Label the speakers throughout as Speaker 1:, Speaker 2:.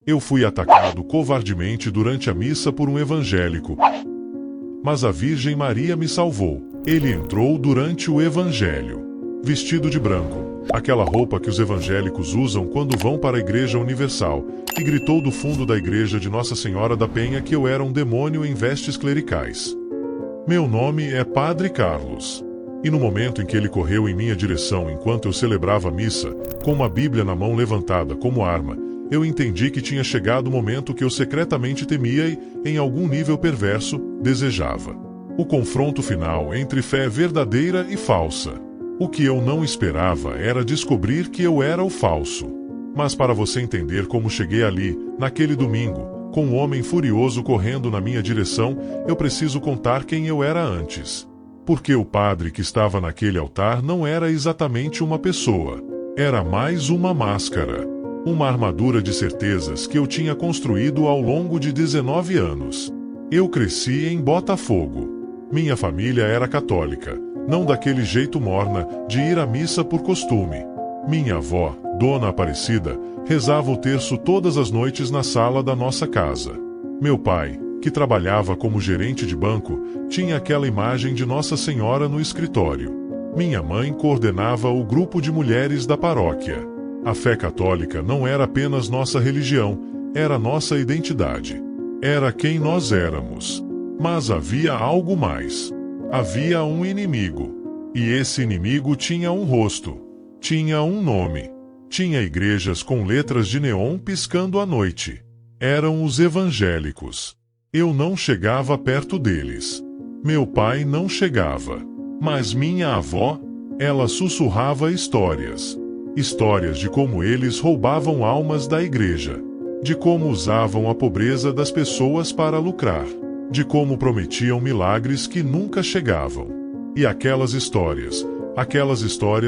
Speaker 1: Eu fui atacado covardemente durante a missa por um evangélico, mas a Virgem Maria me salvou. Ele entrou durante o evangelho, vestido de branco, aquela roupa que os evangélicos usam quando vão para a Igreja Universal, e gritou do fundo da igreja de Nossa Senhora da Penha que eu era um demônio em vestes clericais. Meu nome é Padre Carlos. E no momento em que ele correu em minha direção enquanto eu celebrava a missa, com uma Bíblia na mão levantada como arma, eu entendi que tinha chegado o momento que eu secretamente temia e, em algum nível perverso, desejava. O confronto final entre fé verdadeira e falsa. O que eu não esperava era descobrir que eu era o falso. Mas para você entender como cheguei ali, naquele domingo, com um homem furioso correndo na minha direção, eu preciso contar quem eu era antes. Porque o padre que estava naquele altar não era exatamente uma pessoa. Era mais uma máscara. Uma armadura de certezas que eu tinha construído ao longo de 19 anos. Eu cresci em Botafogo. Minha família era católica, não daquele jeito morna, de ir à missa por costume. Minha avó, Dona Aparecida, rezava o terço todas as noites na sala da nossa casa. Meu pai, que trabalhava como gerente de banco, tinha aquela imagem de Nossa Senhora no escritório. Minha mãe coordenava o grupo de mulheres da paróquia. A fé católica não era apenas nossa religião, era nossa identidade. Era quem nós éramos. Mas havia algo mais. Havia um inimigo. E esse inimigo tinha um rosto. Tinha um nome. Tinha igrejas com letras de neon piscando à noite. Eram os evangélicos. Eu não chegava perto deles. Meu pai não chegava. Mas minha avó, ela sussurrava histórias. Histórias de como eles roubavam almas da igreja. De como usavam a pobreza das pessoas para lucrar. De como prometiam milagres que nunca chegavam. E aquelas histórias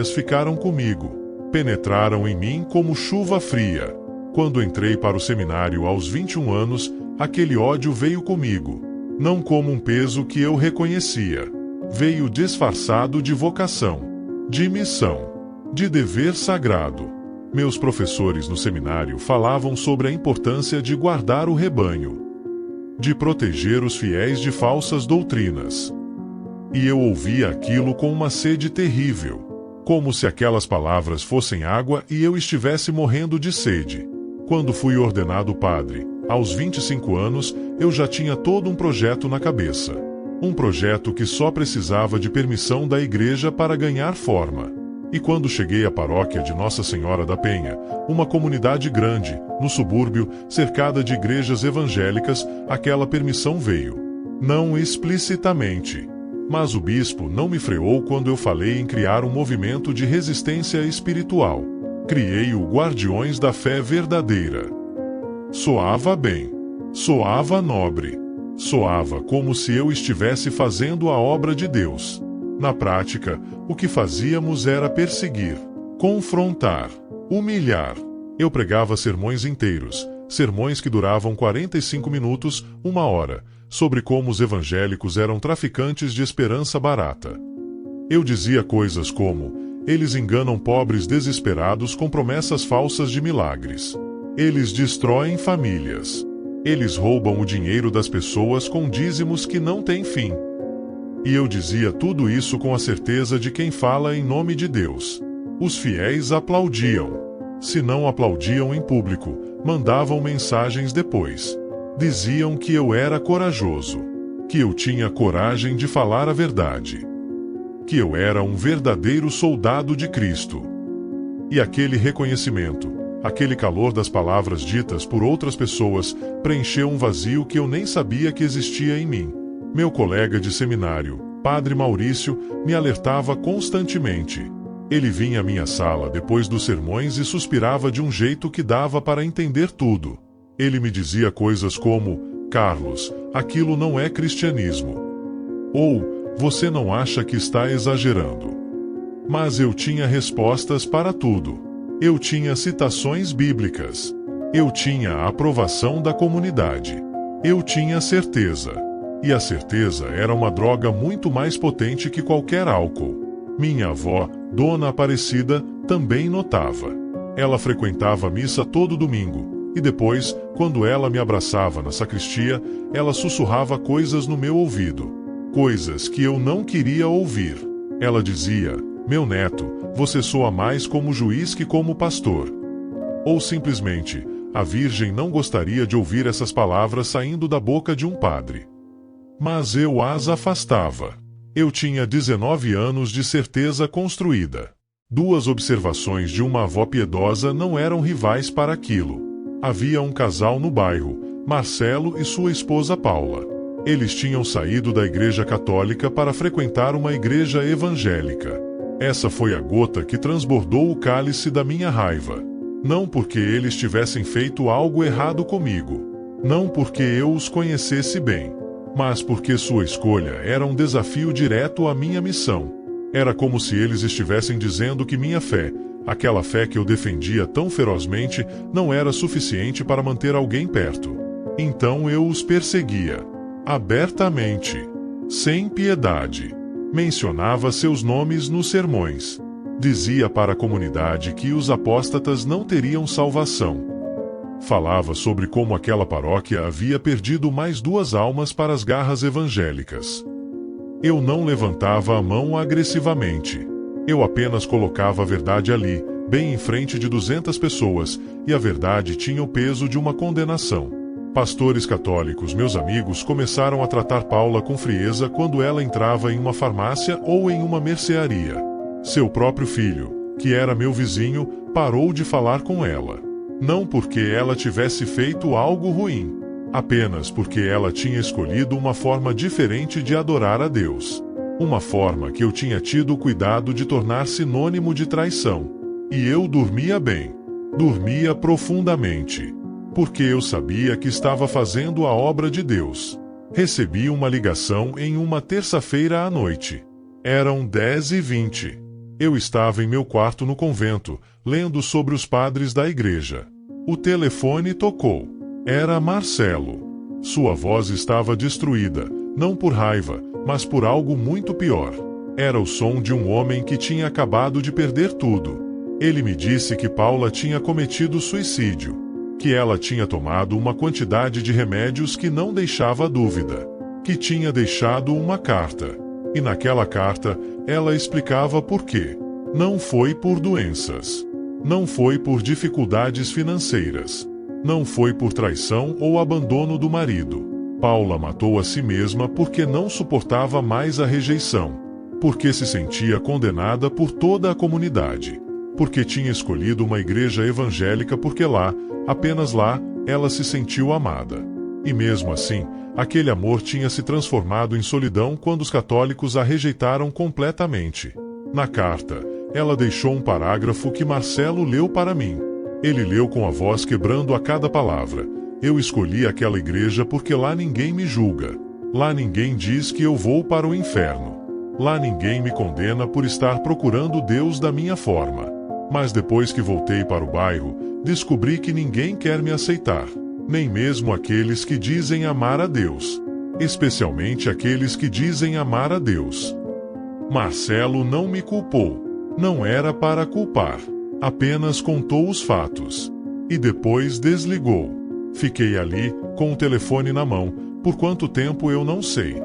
Speaker 1: ficaram comigo. Penetraram em mim como chuva fria. Quando entrei para o seminário aos 21 anos, aquele ódio veio comigo. Não como um peso que eu reconhecia. Veio disfarçado de vocação, de missão, de dever sagrado. Meus professores no seminário falavam sobre a importância de guardar o rebanho, de proteger os fiéis de falsas doutrinas. E eu ouvia aquilo com uma sede terrível, como se aquelas palavras fossem água e eu estivesse morrendo de sede. Quando fui ordenado padre, aos 25 anos, eu já tinha todo um projeto na cabeça. Um projeto que só precisava de permissão da igreja para ganhar forma. E quando cheguei à paróquia de Nossa Senhora da Penha, uma comunidade grande, no subúrbio, cercada de igrejas evangélicas, aquela permissão veio. Não explicitamente. Mas o bispo não me freou quando eu falei em criar um movimento de resistência espiritual. Criei o Guardiões da Fé Verdadeira. Soava bem. Soava nobre. Soava como se eu estivesse fazendo a obra de Deus. Na prática, o que fazíamos era perseguir, confrontar, humilhar. Eu pregava sermões inteiros, sermões que duravam 45 minutos, 1 hora, sobre como os evangélicos eram traficantes de esperança barata. Eu dizia coisas como: eles enganam pobres desesperados com promessas falsas de milagres. Eles destroem famílias. Eles roubam o dinheiro das pessoas com dízimos que não têm fim. E eu dizia tudo isso com a certeza de quem fala em nome de Deus. Os fiéis aplaudiam. Se não aplaudiam em público, mandavam mensagens depois. Diziam que eu era corajoso. Que eu tinha coragem de falar a verdade. Que eu era um verdadeiro soldado de Cristo. E aquele reconhecimento, aquele calor das palavras ditas por outras pessoas, preencheu um vazio que eu nem sabia que existia em mim. Meu colega de seminário, Padre Maurício, me alertava constantemente. Ele vinha à minha sala depois dos sermões e suspirava de um jeito que dava para entender tudo. Ele me dizia coisas como: Carlos, aquilo não é cristianismo. Ou, você não acha que está exagerando? Mas eu tinha respostas para tudo. Eu tinha citações bíblicas. Eu tinha a aprovação da comunidade. Eu tinha certeza. E a certeza era uma droga muito mais potente que qualquer álcool. Minha avó, Dona Aparecida, também notava. Ela frequentava a missa todo domingo, E depois, quando ela me abraçava na sacristia, ela sussurrava coisas no meu ouvido. Coisas que eu não queria ouvir. Ela dizia: meu neto, você soa mais como juiz que como pastor. Ou simplesmente, a Virgem não gostaria de ouvir essas palavras saindo da boca de um padre. Mas eu as afastava. Eu tinha 19 anos de certeza construída. 2 observações de uma avó piedosa não eram rivais para aquilo. Havia um casal no bairro, Marcelo e sua esposa Paula. Eles tinham saído da igreja católica para frequentar uma igreja evangélica. Essa foi a gota que transbordou o cálice da minha raiva. Não porque eles tivessem feito algo errado comigo. Não porque eu os conhecesse bem. Mas porque sua escolha era um desafio direto à minha missão. Era como se eles estivessem dizendo que minha fé, aquela fé que eu defendia tão ferozmente, não era suficiente para manter alguém perto. Então eu os perseguia. Abertamente. Sem piedade. Mencionava seus nomes nos sermões. Dizia para a comunidade que os apóstatas não teriam salvação. Falava sobre como aquela paróquia havia perdido mais 2 almas para as garras evangélicas. Eu não levantava a mão agressivamente. Eu apenas colocava a verdade ali, bem em frente de 200 pessoas, e a verdade tinha o peso de uma condenação. Pastores católicos, meus amigos, começaram a tratar Paula com frieza quando ela entrava em uma farmácia ou em uma mercearia. Seu próprio filho, que era meu vizinho, parou de falar com ela. Não porque ela tivesse feito algo ruim, apenas porque ela tinha escolhido uma forma diferente de adorar a Deus. Uma forma que eu tinha tido o cuidado de tornar sinônimo de traição. E eu dormia bem. Dormia profundamente. Porque eu sabia que estava fazendo a obra de Deus. Recebi uma ligação em uma terça-feira à noite. Eram 10h20. Eu estava em meu quarto no convento, lendo sobre os padres da igreja. O telefone tocou. Era Marcelo. Sua voz estava destruída, não por raiva, mas por algo muito pior. Era o som de um homem que tinha acabado de perder tudo. Ele me disse que Paula tinha cometido suicídio, que ela tinha tomado uma quantidade de remédios que não deixava dúvida, que tinha deixado uma carta. E naquela carta, ela explicava por quê. Não foi por doenças. Não foi por dificuldades financeiras. Não foi por traição ou abandono do marido. Paula matou a si mesma porque não suportava mais a rejeição. Porque se sentia condenada por toda a comunidade. Porque tinha escolhido uma igreja evangélica porque lá, apenas lá, ela se sentiu amada. E mesmo assim, aquele amor tinha se transformado em solidão quando os católicos a rejeitaram completamente. Na carta, ela deixou um parágrafo que Marcelo leu para mim. Ele leu com a voz quebrando a cada palavra. Eu escolhi aquela igreja porque lá ninguém me julga. Lá ninguém diz que eu vou para o inferno. Lá ninguém me condena por estar procurando Deus da minha forma. Mas depois que voltei para o bairro, descobri que ninguém quer me aceitar. Nem mesmo aqueles que dizem amar a Deus. Especialmente aqueles que dizem amar a Deus. Marcelo não me culpou. Não era para culpar. Apenas contou os fatos. E depois desligou. Fiquei ali, com o telefone na mão, por quanto tempo eu não sei.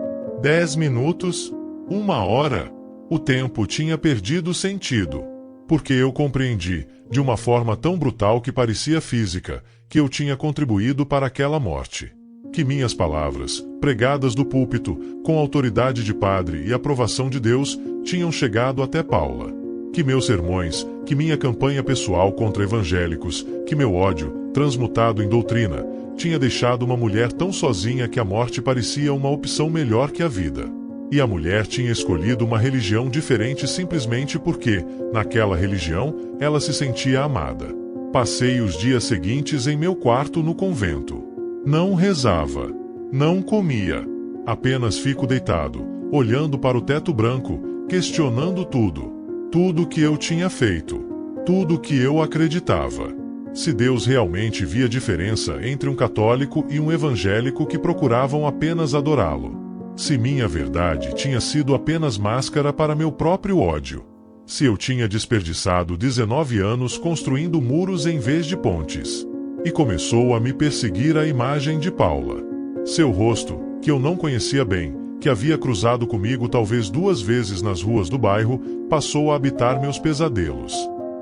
Speaker 1: 10 minutos? 1 hora? O tempo tinha perdido sentido. Porque eu compreendi, de uma forma tão brutal que parecia física, que eu tinha contribuído para aquela morte. Que minhas palavras, pregadas do púlpito, com autoridade de padre e aprovação de Deus, tinham chegado até Paula. Que meus sermões, que minha campanha pessoal contra evangélicos, que meu ódio, transmutado em doutrina, tinha deixado uma mulher tão sozinha que a morte parecia uma opção melhor que a vida. E a mulher tinha escolhido uma religião diferente simplesmente porque, naquela religião, ela se sentia amada. Passei os dias seguintes em meu quarto no convento. Não rezava. Não comia. Apenas fico deitado, olhando para o teto branco, questionando tudo. Tudo que eu tinha feito. Tudo que eu acreditava. Se Deus realmente via diferença entre um católico e um evangélico que procuravam apenas adorá-lo. Se minha verdade tinha sido apenas máscara para meu próprio ódio. Se eu tinha desperdiçado 19 anos construindo muros em vez de pontes. e começou a me perseguir a imagem de Paula. Seu rosto, que eu não conhecia bem, que havia cruzado comigo talvez 2 vezes nas ruas do bairro, passou a habitar meus pesadelos.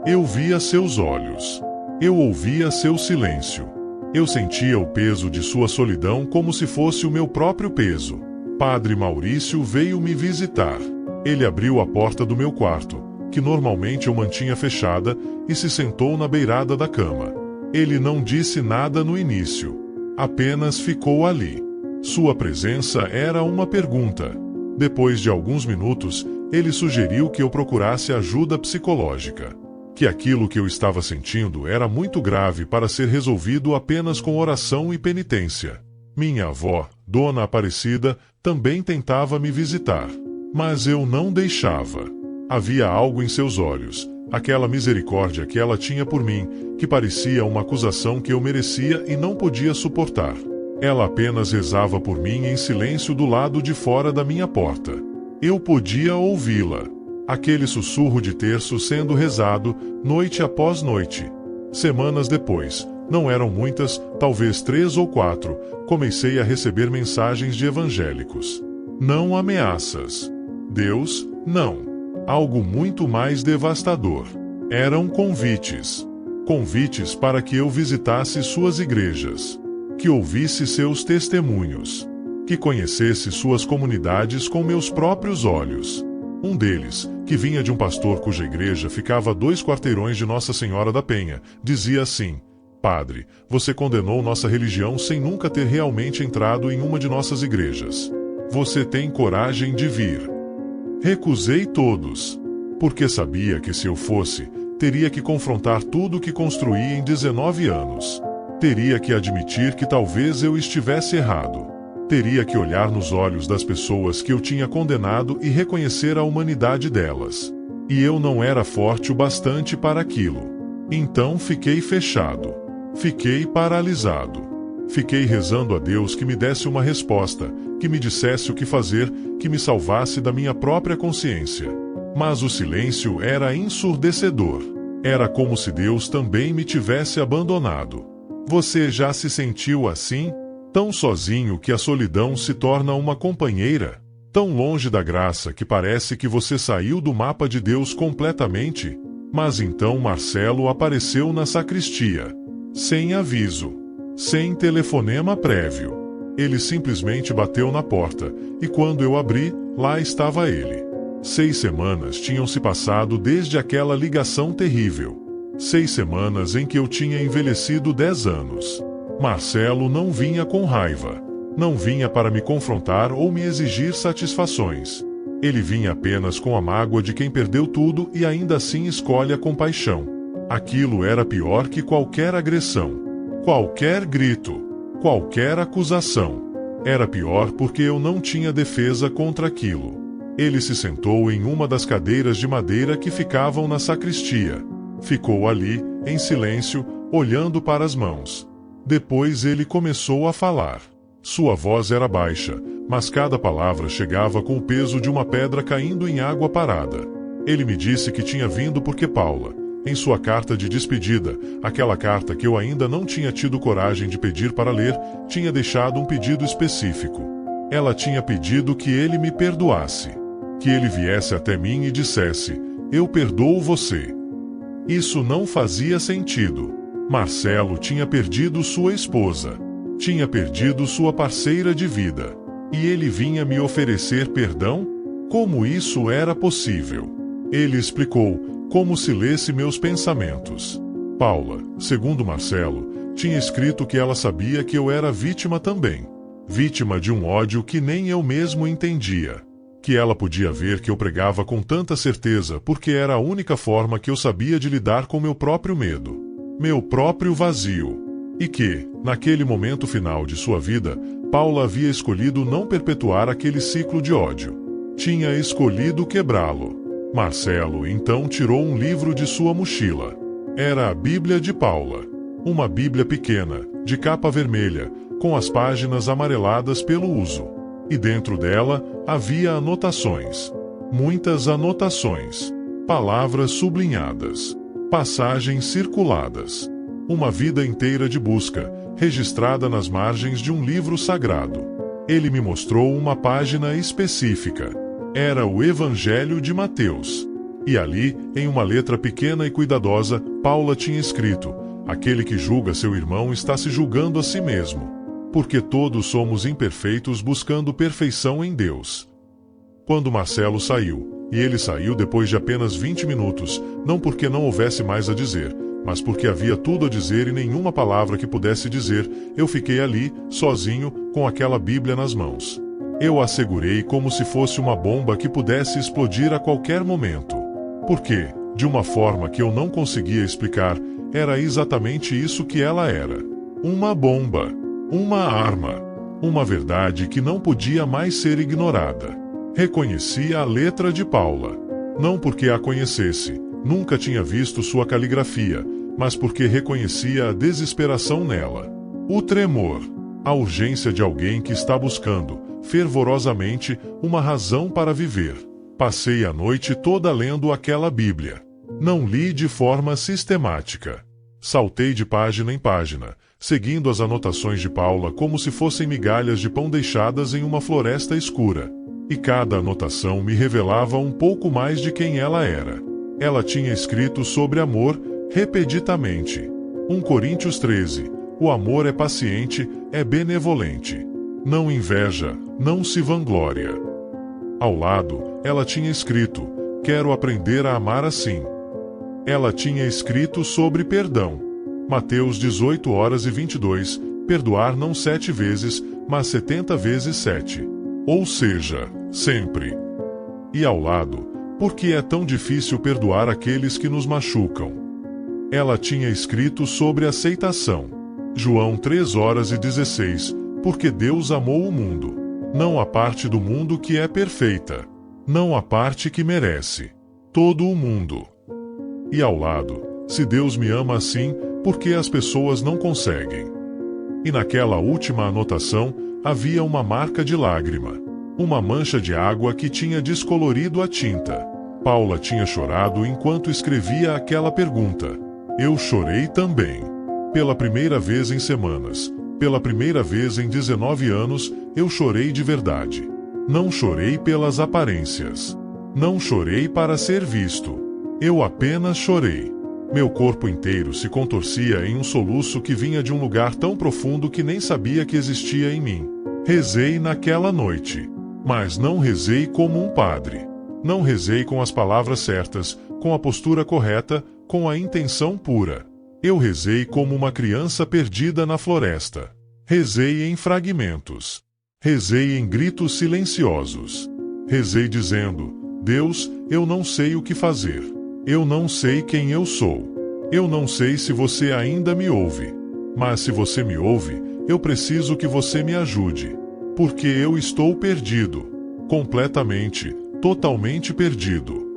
Speaker 1: Eu via seus olhos. Eu ouvia seu silêncio. Eu sentia o peso de sua solidão como se fosse o meu próprio peso. Padre Maurício veio me visitar. Ele abriu a porta do meu quarto, que normalmente eu mantinha fechada, e se sentou na beirada da cama. Ele não disse nada no início. Apenas ficou ali. Sua presença era uma pergunta. Depois de alguns minutos, ele sugeriu que eu procurasse ajuda psicológica. Que aquilo que eu estava sentindo era muito grave para ser resolvido apenas com oração e penitência. Minha avó, Dona Aparecida, também tentava me visitar. Mas eu não deixava. Havia algo em seus olhos, aquela misericórdia que ela tinha por mim, que parecia uma acusação que eu merecia e não podia suportar. Ela apenas rezava por mim em silêncio do lado de fora da minha porta. Eu podia ouvi-la. Aquele sussurro de terço sendo rezado, noite após noite. Semanas depois, não eram muitas, talvez 3 ou 4, comecei a receber mensagens de evangélicos. Não ameaças. Deus, não. Algo muito mais devastador. Eram convites. Convites para que eu visitasse suas igrejas. Que ouvisse seus testemunhos. Que conhecesse suas comunidades com meus próprios olhos. Um deles, que vinha de um pastor cuja igreja ficava a 2 quarteirões de Nossa Senhora da Penha, dizia assim: Padre, você condenou nossa religião sem nunca ter realmente entrado em uma de nossas igrejas. Você tem coragem de vir. Recusei todos, porque sabia que se eu fosse, teria que confrontar tudo o que construí em 19 anos. Teria que admitir que talvez eu estivesse errado. Teria que olhar nos olhos das pessoas que eu tinha condenado e reconhecer a humanidade delas. E eu não era forte o bastante para aquilo. Então fiquei fechado. Fiquei paralisado. Fiquei rezando a Deus que me desse uma resposta, que me dissesse o que fazer, que me salvasse da minha própria consciência. Mas o silêncio era ensurdecedor. Era como se Deus também me tivesse abandonado. Você já se sentiu assim? Tão sozinho que a solidão se torna uma companheira? Tão longe da graça que parece que você saiu do mapa de Deus completamente? Mas então Marcelo apareceu na sacristia. Sem aviso. Sem telefonema prévio. Ele simplesmente bateu na porta, e quando eu abri, lá estava ele. 6 semanas tinham se passado desde aquela ligação terrível. 6 semanas em que eu tinha envelhecido 10 anos. Marcelo não vinha com raiva. Não vinha para me confrontar ou me exigir satisfações. Ele vinha apenas com a mágoa de quem perdeu tudo e ainda assim escolhe a compaixão. Aquilo era pior que qualquer agressão. Qualquer grito. Qualquer acusação. Era pior porque eu não tinha defesa contra aquilo. Ele se sentou em uma das cadeiras de madeira que ficavam na sacristia. Ficou ali, em silêncio, olhando para as mãos. Depois ele começou a falar. Sua voz era baixa, mas cada palavra chegava com o peso de uma pedra caindo em água parada. Ele me disse que tinha vindo porque Paula, em sua carta de despedida, aquela carta que eu ainda não tinha tido coragem de pedir para ler, tinha deixado um pedido específico. Ela tinha pedido que ele me perdoasse. Que ele viesse até mim e dissesse: eu perdoo você. Isso não fazia sentido. Marcelo tinha perdido sua esposa. Tinha perdido sua parceira de vida. E ele vinha me oferecer perdão? Como isso era possível? Ele explicou, como se lesse meus pensamentos. Paula, segundo Marcelo, tinha escrito que ela sabia que eu era vítima também. Vítima de um ódio que nem eu mesmo entendia. Que ela podia ver que eu pregava com tanta certeza porque era a única forma que eu sabia de lidar com meu próprio medo. Meu próprio vazio. E que, naquele momento final de sua vida, Paula havia escolhido não perpetuar aquele ciclo de ódio. Tinha escolhido quebrá-lo. Marcelo então tirou um livro de sua mochila. Era a Bíblia de Paula. Uma Bíblia pequena, de capa vermelha, com as páginas amareladas pelo uso. E dentro dela havia anotações. Muitas anotações. Palavras sublinhadas. Passagens circuladas. Uma vida inteira de busca, registrada nas margens de um livro sagrado. Ele me mostrou uma página específica. Era o Evangelho de Mateus. E ali, em uma letra pequena e cuidadosa, Paula tinha escrito: aquele que julga seu irmão está se julgando a si mesmo. Porque todos somos imperfeitos buscando perfeição em Deus. Quando Marcelo saiu, e ele saiu depois de apenas 20 minutos, não porque não houvesse mais a dizer, mas porque havia tudo a dizer e nenhuma palavra que pudesse dizer, eu fiquei ali, sozinho, com aquela Bíblia nas mãos. Eu a segurei como se fosse uma bomba que pudesse explodir a qualquer momento. Porque, de uma forma que eu não conseguia explicar, era exatamente isso que ela era. Uma bomba. Uma arma. Uma verdade que não podia mais ser ignorada. Reconheci a letra de Paula. Não porque a conhecesse, nunca tinha visto sua caligrafia, mas porque reconhecia a desesperação nela. O tremor. A urgência de alguém que está buscando, fervorosamente, uma razão para viver. Passei a noite toda lendo aquela Bíblia. Não li de forma sistemática. Saltei de página em página, seguindo as anotações de Paula como se fossem migalhas de pão deixadas em uma floresta escura. E cada anotação me revelava um pouco mais de quem ela era. Ela tinha escrito sobre amor, repetidamente. 1 Coríntios 13. O amor é paciente, é benevolente. Não inveja, não se vangloria. Ao lado, ela tinha escrito: quero aprender a amar assim. Ela tinha escrito sobre perdão. Mateus 18:22, perdoar não 7 vezes, mas 70 vezes 7. Ou seja, sempre. E ao lado, por que é tão difícil perdoar aqueles que nos machucam? Ela tinha escrito sobre aceitação. João 3:16, porque Deus amou o mundo. Não a parte do mundo que é perfeita. Não a parte que merece. Todo o mundo. E ao lado, se Deus me ama assim, por que as pessoas não conseguem? E naquela última anotação, havia uma marca de lágrima. Uma mancha de água que tinha descolorido a tinta. Paula tinha chorado enquanto escrevia aquela pergunta. Eu chorei também. Pela primeira vez em semanas. Pela primeira vez em 19 anos, eu chorei de verdade. Não chorei pelas aparências. Não chorei para ser visto. Eu apenas chorei. Meu corpo inteiro se contorcia em um soluço que vinha de um lugar tão profundo que nem sabia que existia em mim. Rezei naquela noite. Mas não rezei como um padre. Não rezei com as palavras certas, com a postura correta, com a intenção pura. Eu rezei como uma criança perdida na floresta. Rezei em fragmentos. Rezei em gritos silenciosos. Rezei dizendo: Deus, eu não sei o que fazer. Eu não sei quem eu sou. Eu não sei se você ainda me ouve. Mas se você me ouve, eu preciso que você me ajude. Porque eu estou perdido. Completamente, totalmente perdido.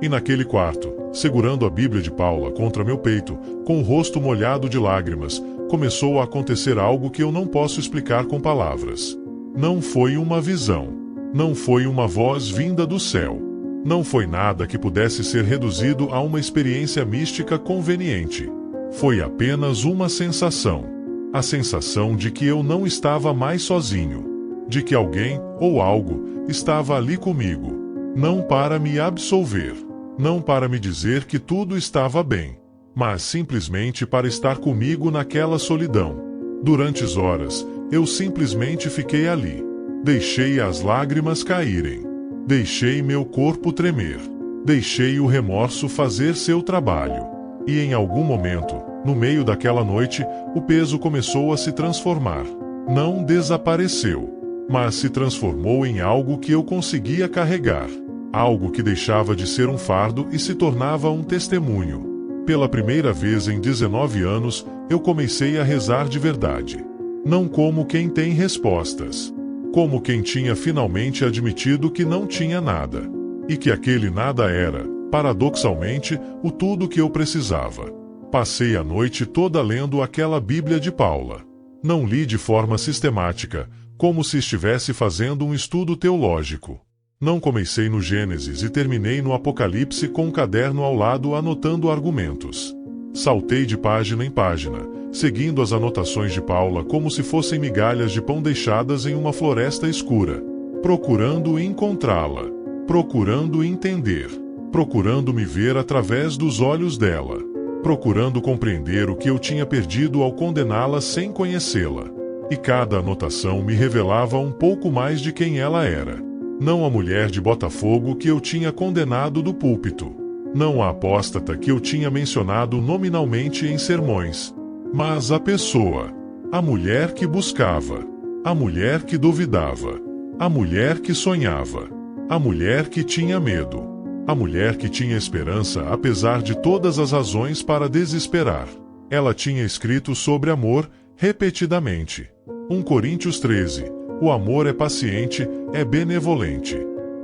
Speaker 1: E naquele quarto, segurando a Bíblia de Paula contra meu peito, com o rosto molhado de lágrimas, começou a acontecer algo que eu não posso explicar com palavras. Não foi uma visão. Não foi uma voz vinda do céu. Não foi nada que pudesse ser reduzido a uma experiência mística conveniente. Foi apenas uma sensação. A sensação de que eu não estava mais sozinho. De que alguém, ou algo, estava ali comigo. Não para me absolver. Não para me dizer que tudo estava bem. Mas simplesmente para estar comigo naquela solidão. Durante horas, eu simplesmente fiquei ali. Deixei as lágrimas caírem. Deixei meu corpo tremer. Deixei o remorso fazer seu trabalho. E em algum momento, no meio daquela noite, o peso começou a se transformar. Não desapareceu, mas se transformou em algo que eu conseguia carregar. Algo que deixava de ser um fardo e se tornava um testemunho. Pela primeira vez em 19 anos, eu comecei a rezar de verdade. Não como quem tem respostas. Como quem tinha finalmente admitido que não tinha nada. E que aquele nada era, paradoxalmente, o tudo que eu precisava. Passei a noite toda lendo aquela Bíblia de Paula. Não li de forma sistemática, como se estivesse fazendo um estudo teológico. Não comecei no Gênesis e terminei no Apocalipse com um caderno ao lado anotando argumentos. Saltei de página em página, seguindo as anotações de Paula como se fossem migalhas de pão deixadas em uma floresta escura, procurando encontrá-la, procurando entender, procurando me ver através dos olhos dela, procurando compreender o que eu tinha perdido ao condená-la sem conhecê-la. E cada anotação me revelava um pouco mais de quem ela era. Não a mulher de Botafogo que eu tinha condenado do púlpito. Não a apóstata que eu tinha mencionado nominalmente em sermões. Mas a pessoa. A mulher que buscava. A mulher que duvidava. A mulher que sonhava. A mulher que tinha medo. A mulher que tinha esperança apesar de todas as razões para desesperar. Ela tinha escrito sobre amor repetidamente. 1 Coríntios 13. O amor é paciente, é benevolente.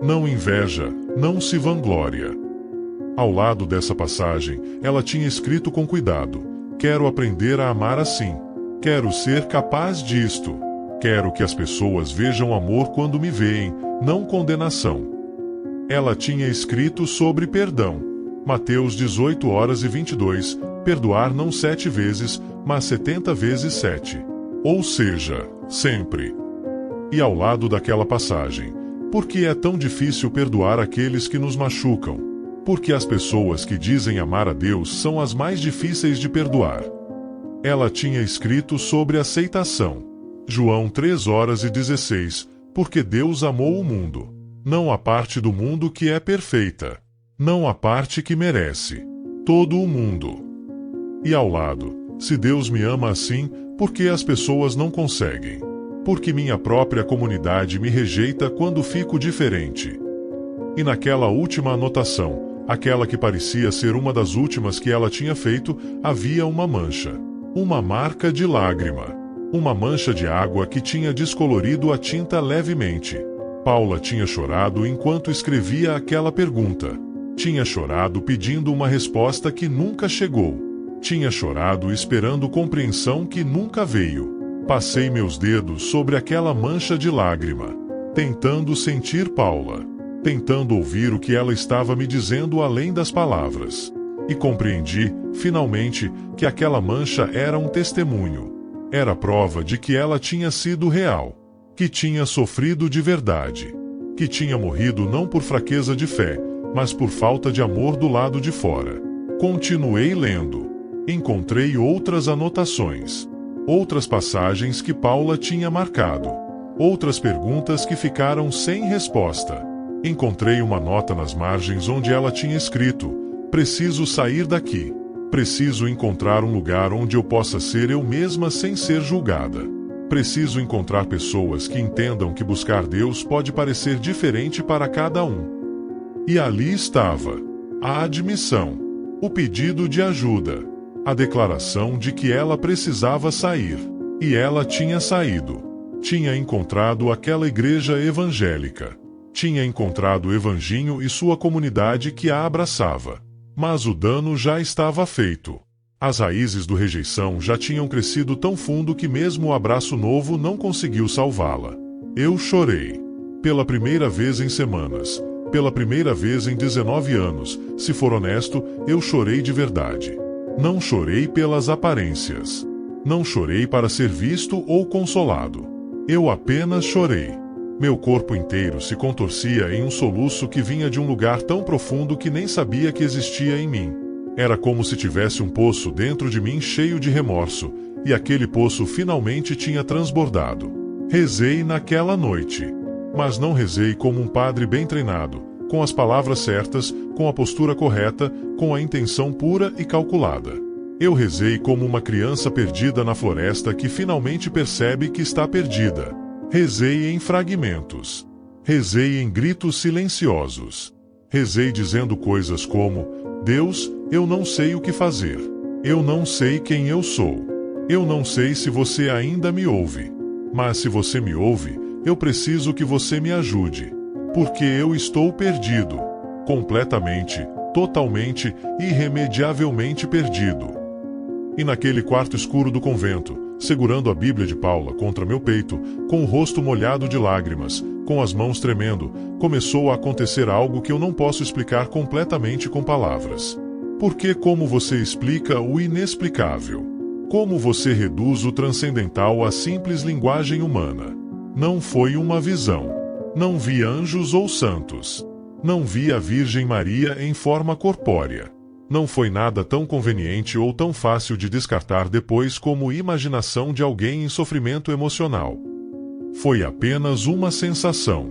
Speaker 1: Não inveja, não se vangloria. Ao lado dessa passagem, ela tinha escrito com cuidado: quero aprender a amar assim. Quero ser capaz disto. Quero que as pessoas vejam amor quando me veem, não condenação. Ela tinha escrito sobre perdão. Mateus 18:22, perdoar não 7 vezes, mas 70 vezes 7. Ou seja, sempre. E ao lado daquela passagem, por que é tão difícil perdoar aqueles que nos machucam? Porque as pessoas que dizem amar a Deus são as mais difíceis de perdoar. Ela tinha escrito sobre aceitação. João 3:16, porque Deus amou o mundo. Não a parte do mundo que é perfeita. Não a parte que merece. Todo o mundo. E ao lado, se Deus me ama assim, por que as pessoas não conseguem? Porque minha própria comunidade me rejeita quando fico diferente. E naquela última anotação, aquela que parecia ser uma das últimas que ela tinha feito, havia uma mancha. Uma marca de lágrima. Uma mancha de água que tinha descolorido a tinta levemente. Paula tinha chorado enquanto escrevia aquela pergunta. Tinha chorado pedindo uma resposta que nunca chegou. Tinha chorado esperando compreensão que nunca veio. Passei meus dedos sobre aquela mancha de lágrima, tentando sentir Paula, tentando ouvir o que ela estava me dizendo além das palavras. E compreendi, finalmente, que aquela mancha era um testemunho. Era prova de que ela tinha sido real, que tinha sofrido de verdade, que tinha morrido não por fraqueza de fé, mas por falta de amor do lado de fora. Continuei lendo. Encontrei outras anotações. Outras passagens que Paula tinha marcado. Outras perguntas que ficaram sem resposta. Encontrei uma nota nas margens onde ela tinha escrito: preciso sair daqui. Preciso encontrar um lugar onde eu possa ser eu mesma sem ser julgada. Preciso encontrar pessoas que entendam que buscar Deus pode parecer diferente para cada um. E ali estava a admissão, o pedido de ajuda, a declaração de que ela precisava sair. E ela tinha saído. Tinha encontrado aquela igreja evangélica. Tinha encontrado o Evanginho e sua comunidade que a abraçava. Mas o dano já estava feito. As raízes do rejeição já tinham crescido tão fundo que mesmo o abraço novo não conseguiu salvá-la. Eu chorei. Pela primeira vez em semanas. Pela primeira vez em 19 anos, se for honesto, eu chorei de verdade. Não chorei pelas aparências. Não chorei para ser visto ou consolado. Eu apenas chorei. Meu corpo inteiro se contorcia em um soluço que vinha de um lugar tão profundo que nem sabia que existia em mim. Era como se tivesse um poço dentro de mim cheio de remorso, e aquele poço finalmente tinha transbordado. Rezei naquela noite. Mas não rezei como um padre bem treinado, com as palavras certas, com a postura correta, com a intenção pura e calculada. Eu rezei como uma criança perdida na floresta que finalmente percebe que está perdida. Rezei em fragmentos. Rezei em gritos silenciosos. Rezei dizendo coisas como: Deus, eu não sei o que fazer. Eu não sei quem eu sou. Eu não sei se você ainda me ouve. Mas se você me ouve, eu preciso que você me ajude. Porque eu estou perdido. Completamente, totalmente, irremediavelmente perdido. E naquele quarto escuro do convento, segurando a Bíblia de Paula contra meu peito, com o rosto molhado de lágrimas, com as mãos tremendo, começou a acontecer algo que eu não posso explicar completamente com palavras. Porque como você explica o inexplicável? Como você reduz o transcendental à simples linguagem humana? Não foi uma visão. Não vi anjos ou santos. Não vi a Virgem Maria em forma corpórea. Não foi nada tão conveniente ou tão fácil de descartar depois como imaginação de alguém em sofrimento emocional. Foi apenas uma sensação.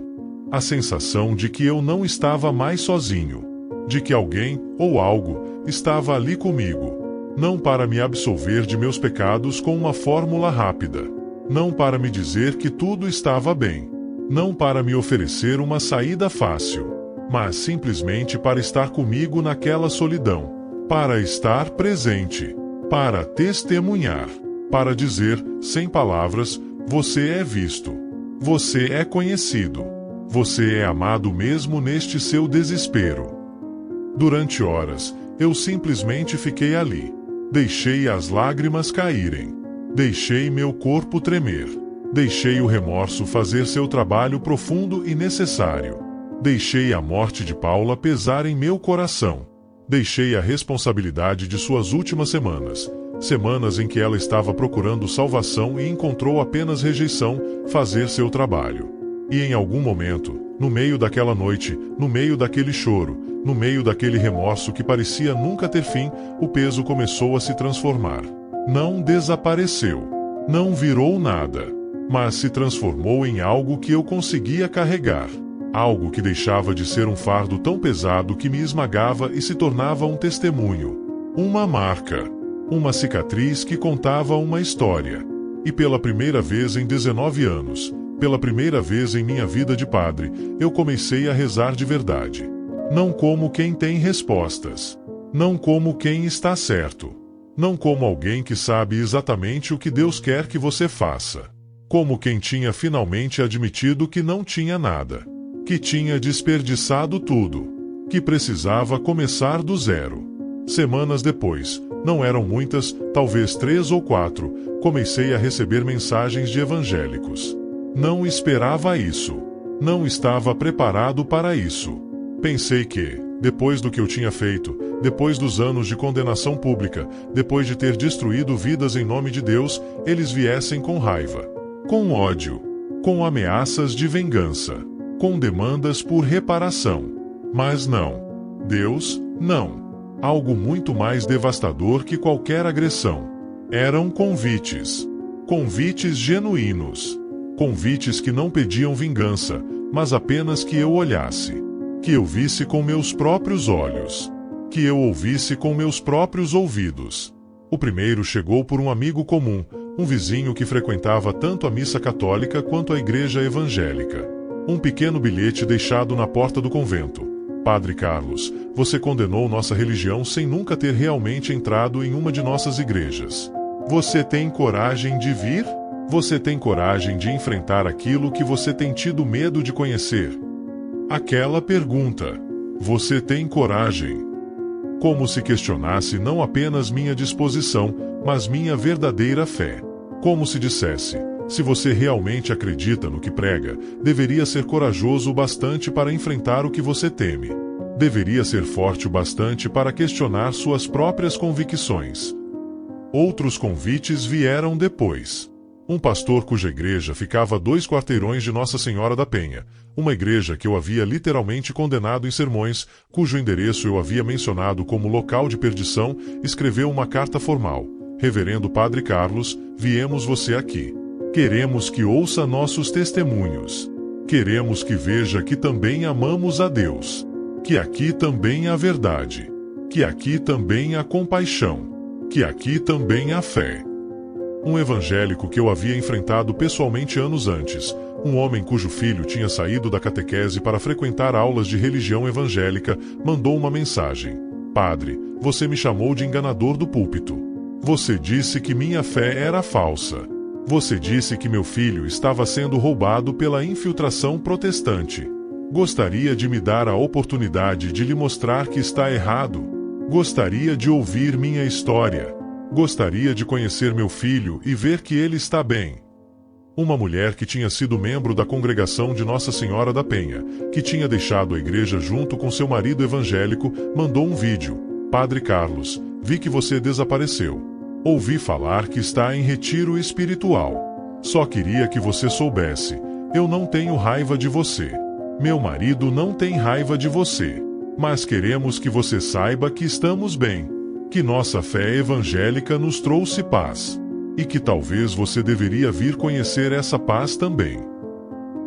Speaker 1: A sensação de que eu não estava mais sozinho. De que alguém, ou algo, estava ali comigo. Não para me absolver de meus pecados com uma fórmula rápida. Não para me dizer que tudo estava bem. Não para me oferecer uma saída fácil. Mas simplesmente para estar comigo naquela solidão. Para estar presente. Para testemunhar. Para dizer, sem palavras, você é visto. Você é conhecido. Você é amado mesmo neste seu desespero. Durante horas, eu simplesmente fiquei ali. Deixei as lágrimas caírem. Deixei meu corpo tremer. Deixei o remorso fazer seu trabalho profundo e necessário. Deixei a morte de Paula pesar em meu coração. Deixei a responsabilidade de suas últimas semanas, semanas em que ela estava procurando salvação e encontrou apenas rejeição, fazer seu trabalho. E em algum momento, no meio daquela noite, no meio daquele choro, no meio daquele remorso que parecia nunca ter fim, o peso começou a se transformar. Não desapareceu. Não virou nada. Mas se transformou em algo que eu conseguia carregar. Algo que deixava de ser um fardo tão pesado que me esmagava e se tornava um testemunho. Uma marca. Uma cicatriz que contava uma história. E pela primeira vez em 19 anos, pela primeira vez em minha vida de padre, eu comecei a rezar de verdade. Não como quem tem respostas. Não como quem está certo. Não como alguém que sabe exatamente o que Deus quer que você faça. Como quem tinha finalmente admitido que não tinha nada. Que tinha desperdiçado tudo. Que precisava começar do zero. Semanas depois, não eram muitas, talvez 3 ou 4, comecei a receber mensagens de evangélicos. Não esperava isso. Não estava preparado para isso. Pensei que, depois do que eu tinha feito, depois dos anos de condenação pública, depois de ter destruído vidas em nome de Deus, eles viessem com raiva, com ódio, com ameaças de vingança, com demandas por reparação. Mas não. Deus, não. Algo muito mais devastador que qualquer agressão. Eram convites. Convites genuínos. Convites que não pediam vingança, mas apenas que eu olhasse. Que eu visse com meus próprios olhos. Que eu ouvisse com meus próprios ouvidos. O primeiro chegou por um amigo comum, um vizinho que frequentava tanto a missa católica quanto a igreja evangélica. Um pequeno bilhete deixado na porta do convento. Padre Carlos, você condenou nossa religião sem nunca ter realmente entrado em uma de nossas igrejas. Você tem coragem de vir? Você tem coragem de enfrentar aquilo que você tem tido medo de conhecer? Aquela pergunta. Você tem coragem? Como se questionasse não apenas minha disposição, mas minha verdadeira fé. Como se dissesse, se você realmente acredita no que prega, deveria ser corajoso o bastante para enfrentar o que você teme. Deveria ser forte o bastante para questionar suas próprias convicções. Outros convites vieram depois. Um pastor cuja igreja ficava a 2 quarteirões de Nossa Senhora da Penha, uma igreja que eu havia literalmente condenado em sermões, cujo endereço eu havia mencionado como local de perdição, escreveu uma carta formal. Reverendo Padre Carlos, viemos você aqui. Queremos que ouça nossos testemunhos. Queremos que veja que também amamos a Deus. Que aqui também há verdade. Que aqui também há compaixão. Que aqui também há fé. Um evangélico que eu havia enfrentado pessoalmente anos antes, um homem cujo filho tinha saído da catequese para frequentar aulas de religião evangélica, mandou uma mensagem. Padre, você me chamou de enganador do púlpito. Você disse que minha fé era falsa. Você disse que meu filho estava sendo roubado pela infiltração protestante. Gostaria de me dar a oportunidade de lhe mostrar que está errado. Gostaria de ouvir minha história. Gostaria de conhecer meu filho e ver que ele está bem. Uma mulher que tinha sido membro da congregação de Nossa Senhora da Penha, que tinha deixado a igreja junto com seu marido evangélico, mandou um vídeo. Padre Carlos, vi que você desapareceu. Ouvi falar que está em retiro espiritual. Só queria que você soubesse, eu não tenho raiva de você. Meu marido não tem raiva de você. Mas queremos que você saiba que estamos bem, que nossa fé evangélica nos trouxe paz, e que talvez você deveria vir conhecer essa paz também.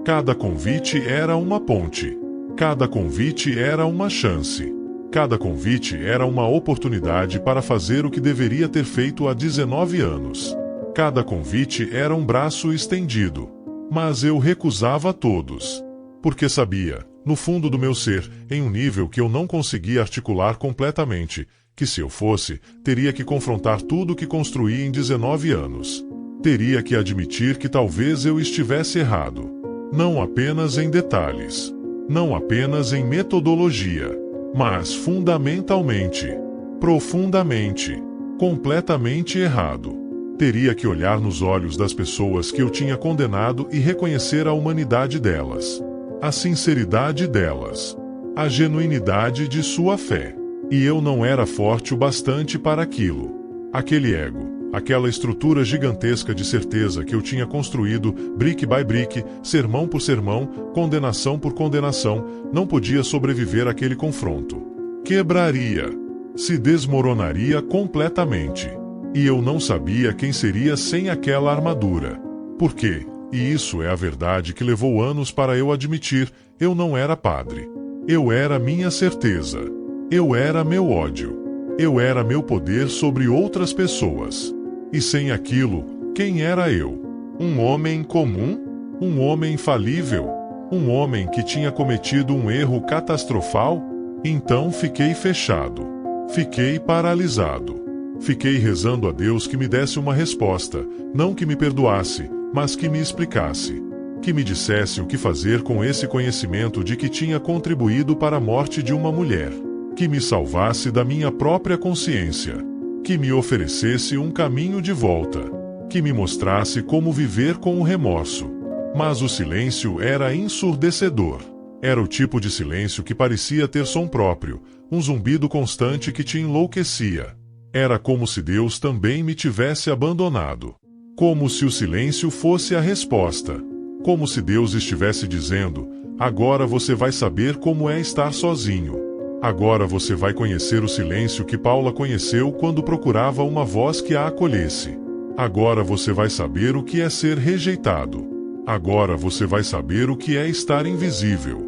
Speaker 1: Cada convite era uma ponte. Cada convite era uma chance. Cada convite era uma oportunidade para fazer o que deveria ter feito há 19 anos. Cada convite era um braço estendido. Mas eu recusava todos. Porque sabia, no fundo do meu ser, em um nível que eu não conseguia articular completamente, que se eu fosse, teria que confrontar tudo que construí em 19 anos. Teria que admitir que talvez eu estivesse errado. Não apenas em detalhes. Não apenas em metodologia. Mas fundamentalmente, profundamente, completamente errado. Teria que olhar nos olhos das pessoas que eu tinha condenado e reconhecer a humanidade delas, a sinceridade delas, a genuinidade de sua fé. E eu não era forte o bastante para aquilo. Aquele ego, aquela estrutura gigantesca de certeza que eu tinha construído, brick by brick, sermão por sermão, condenação por condenação, não podia sobreviver àquele confronto. Quebraria. Se desmoronaria completamente. E eu não sabia quem seria sem aquela armadura. Por quê? E isso é a verdade que levou anos para eu admitir, eu não era padre. Eu era minha certeza. Eu era meu ódio. Eu era meu poder sobre outras pessoas. E sem aquilo, quem era eu? Um homem comum? Um homem falível? Um homem que tinha cometido um erro catastrofal? Então fiquei fechado. Fiquei paralisado. Fiquei rezando a Deus que me desse uma resposta, não que me perdoasse, mas que me explicasse. Que me dissesse o que fazer com esse conhecimento de que tinha contribuído para a morte de uma mulher. Que me salvasse da minha própria consciência. Que me oferecesse um caminho de volta. Que me mostrasse como viver com o remorso. Mas o silêncio era ensurdecedor. Era o tipo de silêncio que parecia ter som próprio, um zumbido constante que te enlouquecia. Era como se Deus também me tivesse abandonado. Como se o silêncio fosse a resposta. Como se Deus estivesse dizendo, agora você vai saber como é estar sozinho. Agora você vai conhecer o silêncio que Paula conheceu quando procurava uma voz que a acolhesse. Agora você vai saber o que é ser rejeitado. Agora você vai saber o que é estar invisível.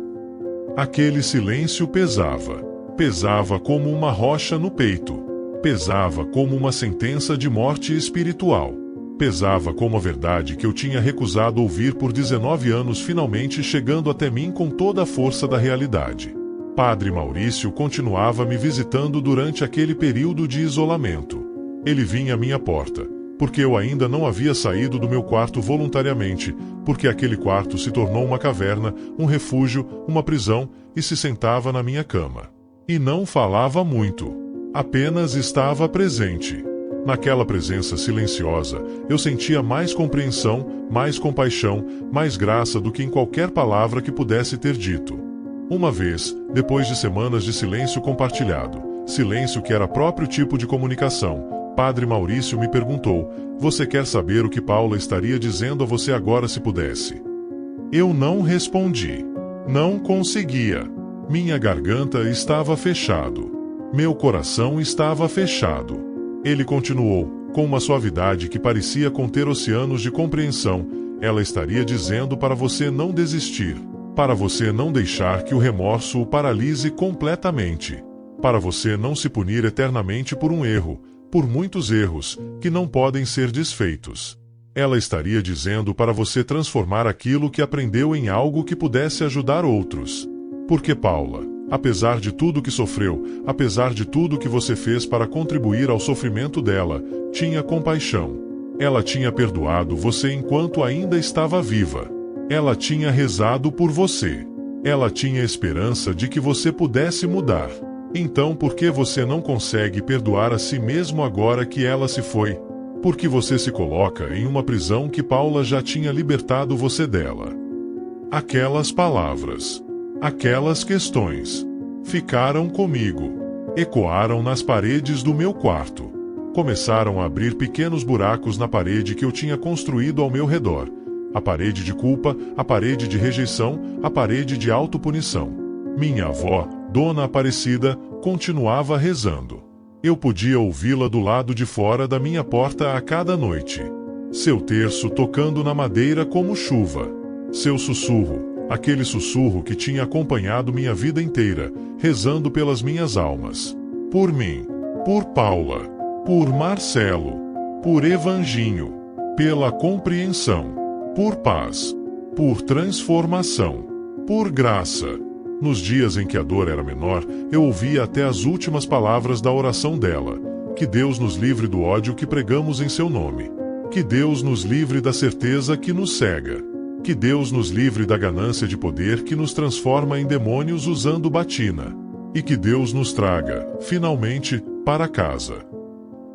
Speaker 1: Aquele silêncio pesava. Pesava como uma rocha no peito. Pesava como uma sentença de morte espiritual. Pesava como a verdade que eu tinha recusado ouvir por 19 anos finalmente chegando até mim com toda a força da realidade. Padre Maurício continuava me visitando durante aquele período de isolamento. Ele vinha à minha porta, porque eu ainda não havia saído do meu quarto voluntariamente, porque aquele quarto se tornou uma caverna, um refúgio, uma prisão, e se sentava na minha cama. E não falava muito. Apenas estava presente. Naquela presença silenciosa, eu sentia mais compreensão, mais compaixão, mais graça do que em qualquer palavra que pudesse ter dito. Uma vez, depois de semanas de silêncio compartilhado, silêncio que era próprio tipo de comunicação, Padre Maurício me perguntou, você quer saber o que Paula estaria dizendo a você agora se pudesse? Eu não respondi. Não conseguia. Minha garganta estava fechado. Meu coração estava fechado. Ele continuou, com uma suavidade que parecia conter oceanos de compreensão, ela estaria dizendo para você não desistir. Para você não deixar que o remorso o paralise completamente. Para você não se punir eternamente por um erro, por muitos erros, que não podem ser desfeitos. Ela estaria dizendo para você transformar aquilo que aprendeu em algo que pudesse ajudar outros. Porque Paula, apesar de tudo que sofreu, apesar de tudo que você fez para contribuir ao sofrimento dela, tinha compaixão. Ela tinha perdoado você enquanto ainda estava viva. Ela tinha rezado por você. Ela tinha esperança de que você pudesse mudar. Então por que você não consegue perdoar a si mesmo agora que ela se foi? Porque você se coloca em uma prisão que Paula já tinha libertado você dela. Aquelas palavras, aquelas questões, ficaram comigo. Ecoaram nas paredes do meu quarto. Começaram a abrir pequenos buracos na parede que eu tinha construído ao meu redor. A parede de culpa, a parede de rejeição, a parede de autopunição. Minha avó, Dona Aparecida, continuava rezando. Eu podia ouvi-la do lado de fora da minha porta a cada noite. Seu terço tocando na madeira como chuva. Seu sussurro, aquele sussurro que tinha acompanhado minha vida inteira, rezando pelas minhas almas. Por mim, por Paula, por Marcelo, por Evanginho, pela compreensão, por paz, por transformação, por graça. Nos dias em que a dor era menor, eu ouvia até as últimas palavras da oração dela. Que Deus nos livre do ódio que pregamos em seu nome. Que Deus nos livre da certeza que nos cega. Que Deus nos livre da ganância de poder que nos transforma em demônios usando batina. E que Deus nos traga, finalmente, para casa.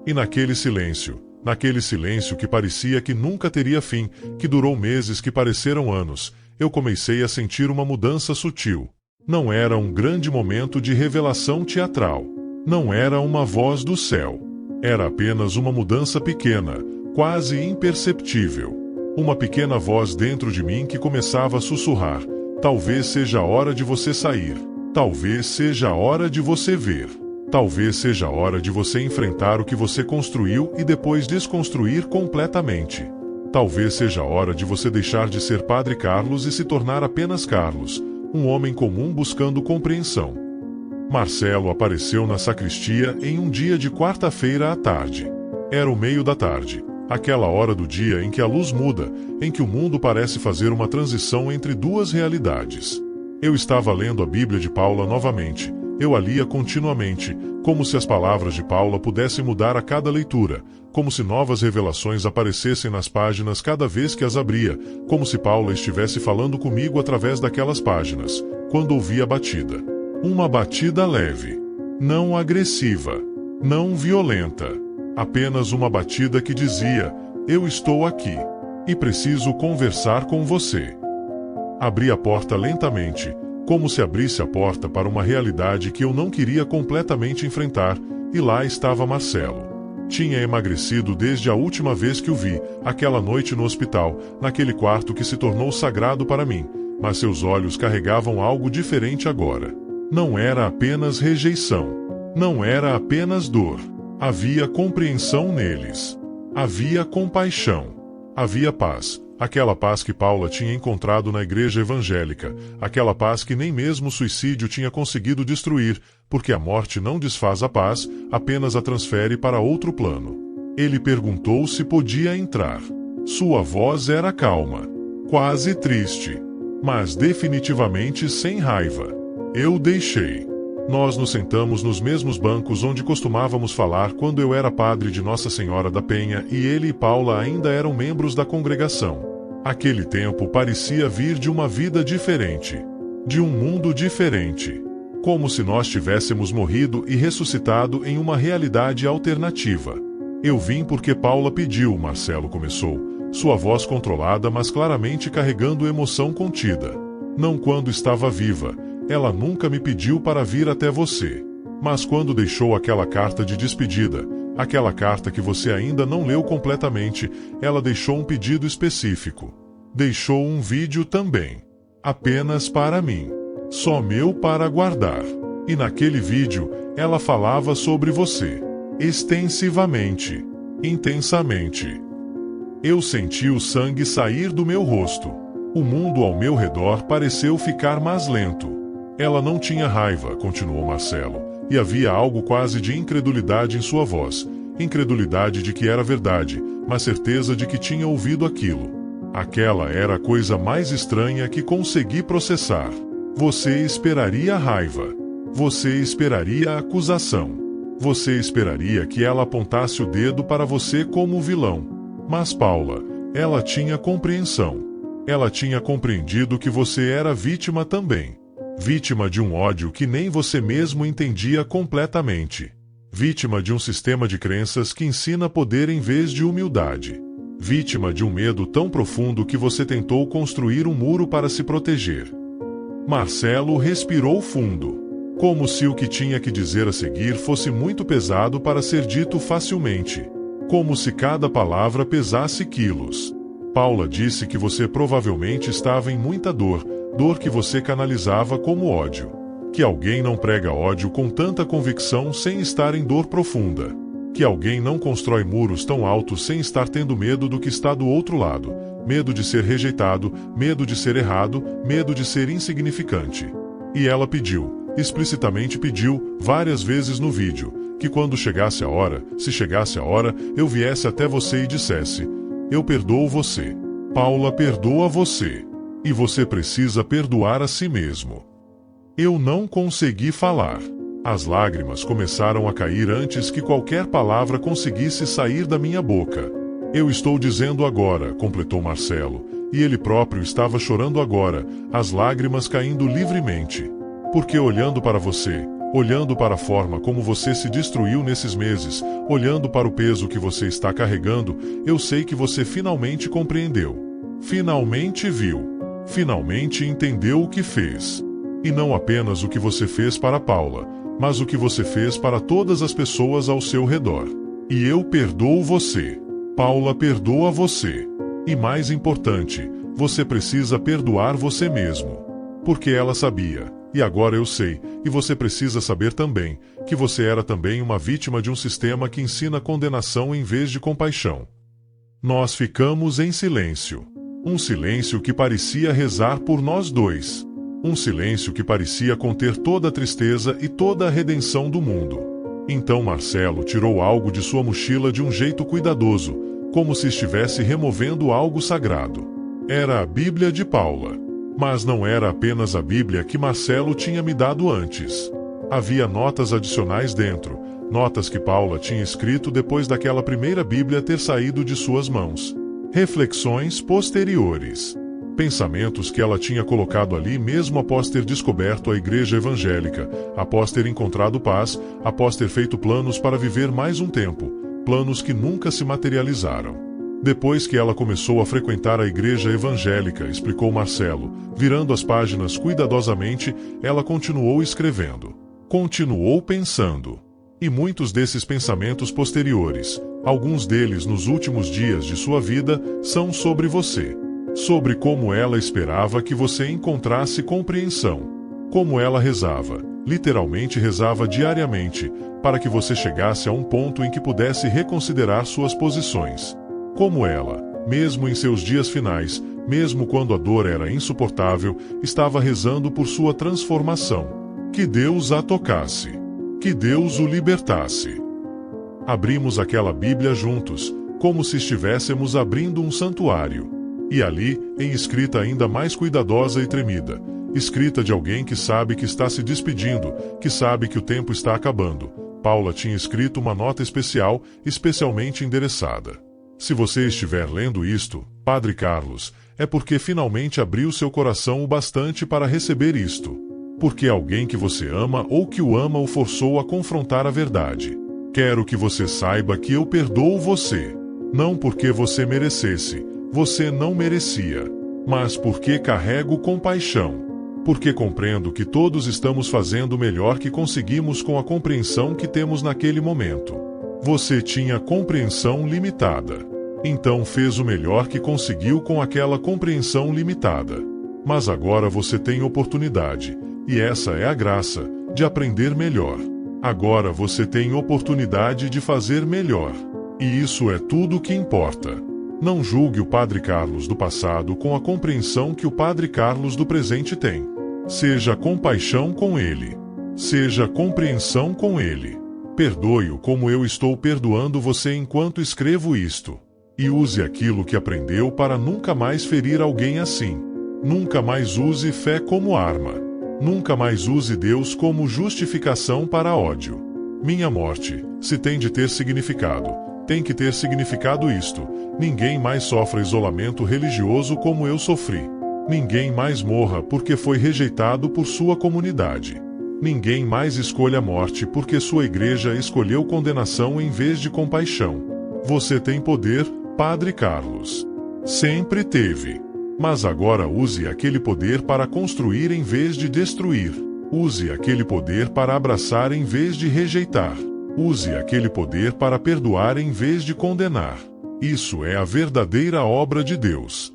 Speaker 1: E naquele silêncio que parecia que nunca teria fim, que durou meses que pareceram anos, eu comecei a sentir uma mudança sutil. Não era um grande momento de revelação teatral. Não era uma voz do céu. Era apenas uma mudança pequena, quase imperceptível. Uma pequena voz dentro de mim que começava a sussurrar: talvez seja a hora de você sair. Talvez seja a hora de você ver. Talvez seja a hora de você enfrentar o que você construiu e depois desconstruir completamente. Talvez seja a hora de você deixar de ser Padre Carlos e se tornar apenas Carlos, um homem comum buscando compreensão. Marcelo apareceu na sacristia em um dia de quarta-feira à tarde. Era o meio da tarde, aquela hora do dia em que a luz muda, em que o mundo parece fazer uma transição entre duas realidades. Eu estava lendo a Bíblia de Paula novamente. Eu a lia continuamente, como se as palavras de Paula pudessem mudar a cada leitura, como se novas revelações aparecessem nas páginas cada vez que as abria, como se Paula estivesse falando comigo através daquelas páginas, quando ouvi a batida. Uma batida leve, não agressiva, não violenta, apenas uma batida que dizia: eu estou aqui, e preciso conversar com você. Abri a porta lentamente, como se abrisse a porta para uma realidade que eu não queria completamente enfrentar, e lá estava Marcelo. Tinha emagrecido desde a última vez que o vi, aquela noite no hospital, naquele quarto que se tornou sagrado para mim, mas seus olhos carregavam algo diferente agora. Não era apenas rejeição. Não era apenas dor. Havia compreensão neles. Havia compaixão. Havia paz. Aquela paz que Paula tinha encontrado na igreja evangélica, aquela paz que nem mesmo o suicídio tinha conseguido destruir, porque a morte não desfaz a paz, apenas a transfere para outro plano. Ele perguntou se podia entrar. Sua voz era calma, quase triste, mas definitivamente sem raiva. Eu deixei. Nós nos sentamos nos mesmos bancos onde costumávamos falar quando eu era padre de Nossa Senhora da Penha e ele e Paula ainda eram membros da congregação. Aquele tempo parecia vir de uma vida diferente, de um mundo diferente, como se nós tivéssemos morrido e ressuscitado em uma realidade alternativa. Eu vim porque Paula pediu, Marcelo começou, sua voz controlada mas claramente carregando emoção contida. Não quando estava viva, ela nunca me pediu para vir até você. Mas quando deixou aquela carta de despedida, aquela carta que você ainda não leu completamente, ela deixou um pedido específico. Deixou um vídeo também. Apenas para mim. Só meu para guardar. E naquele vídeo, ela falava sobre você. Extensivamente. Intensamente. Eu senti o sangue sair do meu rosto. O mundo ao meu redor pareceu ficar mais lento. Ela não tinha raiva, continuou Marcelo. E havia algo quase de incredulidade em sua voz. Incredulidade de que era verdade, mas certeza de que tinha ouvido aquilo. Aquela era a coisa mais estranha que consegui processar. Você esperaria a raiva. Você esperaria a acusação. Você esperaria que ela apontasse o dedo para você como o vilão. Mas Paula, ela tinha compreensão. Ela tinha compreendido que você era vítima também. Vítima de um ódio que nem você mesmo entendia completamente. Vítima de um sistema de crenças que ensina poder em vez de humildade. Vítima de um medo tão profundo que você tentou construir um muro para se proteger. Marcelo respirou fundo. Como se o que tinha que dizer a seguir fosse muito pesado para ser dito facilmente. Como se cada palavra pesasse quilos. Paula disse que você provavelmente estava em muita dor, dor que você canalizava como ódio. Que alguém não prega ódio com tanta convicção sem estar em dor profunda. Que alguém não constrói muros tão altos sem estar tendo medo do que está do outro lado. Medo de ser rejeitado, medo de ser errado, medo de ser insignificante. E ela pediu, explicitamente pediu, várias vezes no vídeo, que quando chegasse a hora, se chegasse a hora, eu viesse até você e dissesse: eu perdoo você. Paula perdoa você. E você precisa perdoar a si mesmo. Eu não consegui falar. As lágrimas começaram a cair antes que qualquer palavra conseguisse sair da minha boca. Eu estou dizendo agora, completou Marcelo, e ele próprio estava chorando agora, as lágrimas caindo livremente. Porque olhando para você, olhando para a forma como você se destruiu nesses meses, olhando para o peso que você está carregando, eu sei que você finalmente compreendeu. Finalmente viu. Finalmente entendeu o que fez. E não apenas o que você fez para Paula, mas o que você fez para todas as pessoas ao seu redor. E eu perdoo você. Paula perdoa você. E mais importante, você precisa perdoar você mesmo. Porque ela sabia, e agora eu sei, e você precisa saber também, que você era também uma vítima de um sistema que ensina condenação em vez de compaixão. Nós ficamos em silêncio. Um silêncio que parecia rezar por nós dois. Um silêncio que parecia conter toda a tristeza e toda a redenção do mundo. Então Marcelo tirou algo de sua mochila de um jeito cuidadoso, como se estivesse removendo algo sagrado. Era a Bíblia de Paula. Mas não era apenas a Bíblia que Marcelo tinha me dado antes. Havia notas adicionais dentro, notas que Paula tinha escrito depois daquela primeira Bíblia ter saído de suas mãos. Reflexões posteriores. Pensamentos que ela tinha colocado ali mesmo após ter descoberto a igreja evangélica, após ter encontrado paz, após ter feito planos para viver mais um tempo, planos que nunca se materializaram. Depois que ela começou a frequentar a igreja evangélica, explicou Marcelo, virando as páginas cuidadosamente, ela continuou escrevendo. Continuou pensando. E muitos desses pensamentos posteriores, alguns deles nos últimos dias de sua vida, são sobre você. Sobre como ela esperava que você encontrasse compreensão. Como ela rezava, literalmente rezava diariamente, para que você chegasse a um ponto em que pudesse reconsiderar suas posições. Como ela, mesmo em seus dias finais, mesmo quando a dor era insuportável, estava rezando por sua transformação. Que Deus a tocasse. Que Deus o libertasse. Abrimos aquela Bíblia juntos, como se estivéssemos abrindo um santuário. E ali, em escrita ainda mais cuidadosa e tremida, escrita de alguém que sabe que está se despedindo, que sabe que o tempo está acabando, Paula tinha escrito uma nota especial, especialmente endereçada. Se você estiver lendo isto, Padre Carlos, é porque finalmente abriu seu coração o bastante para receber isto. Porque alguém que você ama ou que o ama o forçou a confrontar a verdade. Quero que você saiba que eu perdoo você. Não porque você merecesse, você não merecia. Mas porque carrego compaixão. Porque compreendo que todos estamos fazendo o melhor que conseguimos com a compreensão que temos naquele momento. Você tinha compreensão limitada. Então fez o melhor que conseguiu com aquela compreensão limitada. Mas agora você tem oportunidade, e essa é a graça, de aprender melhor. Agora você tem oportunidade de fazer melhor. E isso é tudo o que importa. Não julgue o Padre Carlos do passado com a compreensão que o Padre Carlos do presente tem. Seja compaixão com ele. Seja compreensão com ele. Perdoe-o como eu estou perdoando você enquanto escrevo isto. E use aquilo que aprendeu para nunca mais ferir alguém assim. Nunca mais use fé como arma. Nunca mais use Deus como justificação para ódio. Minha morte, se tem de ter significado, tem que ter significado isto. Ninguém mais sofra isolamento religioso como eu sofri. Ninguém mais morra porque foi rejeitado por sua comunidade. Ninguém mais escolha a morte porque sua igreja escolheu condenação em vez de compaixão. Você tem poder, Padre Carlos. Sempre teve. Mas agora use aquele poder para construir em vez de destruir. Use aquele poder para abraçar em vez de rejeitar. Use aquele poder para perdoar em vez de condenar. Isso é a verdadeira obra de Deus.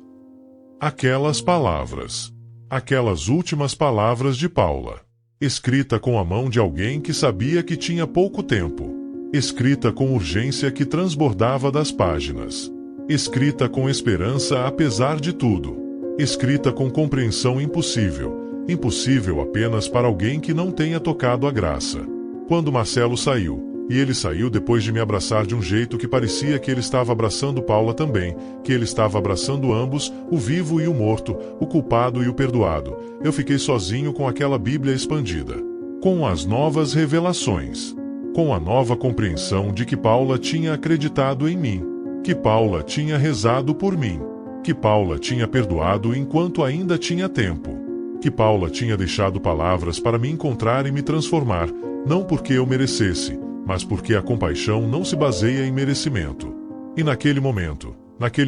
Speaker 1: Aquelas palavras. Aquelas últimas palavras de Paula. Escrita com a mão de alguém que sabia que tinha pouco tempo. Escrita com urgência que transbordava das páginas. Escrita com esperança apesar de tudo. Escrita com compreensão impossível. Impossível apenas para alguém que não tenha tocado a graça. Quando Marcelo saiu, e ele saiu depois de me abraçar de um jeito que parecia que ele estava abraçando Paula também, que ele estava abraçando ambos, o vivo e o morto, o culpado e o perdoado. Eu fiquei sozinho com aquela Bíblia expandida. Com as novas revelações. Com a nova compreensão de que Paula tinha acreditado em mim. Que Paula tinha rezado por mim. Que Paula tinha perdoado enquanto ainda tinha tempo. Que Paula tinha deixado palavras para me encontrar e me transformar, não porque eu merecesse, mas porque a compaixão não se baseia em merecimento. E naquele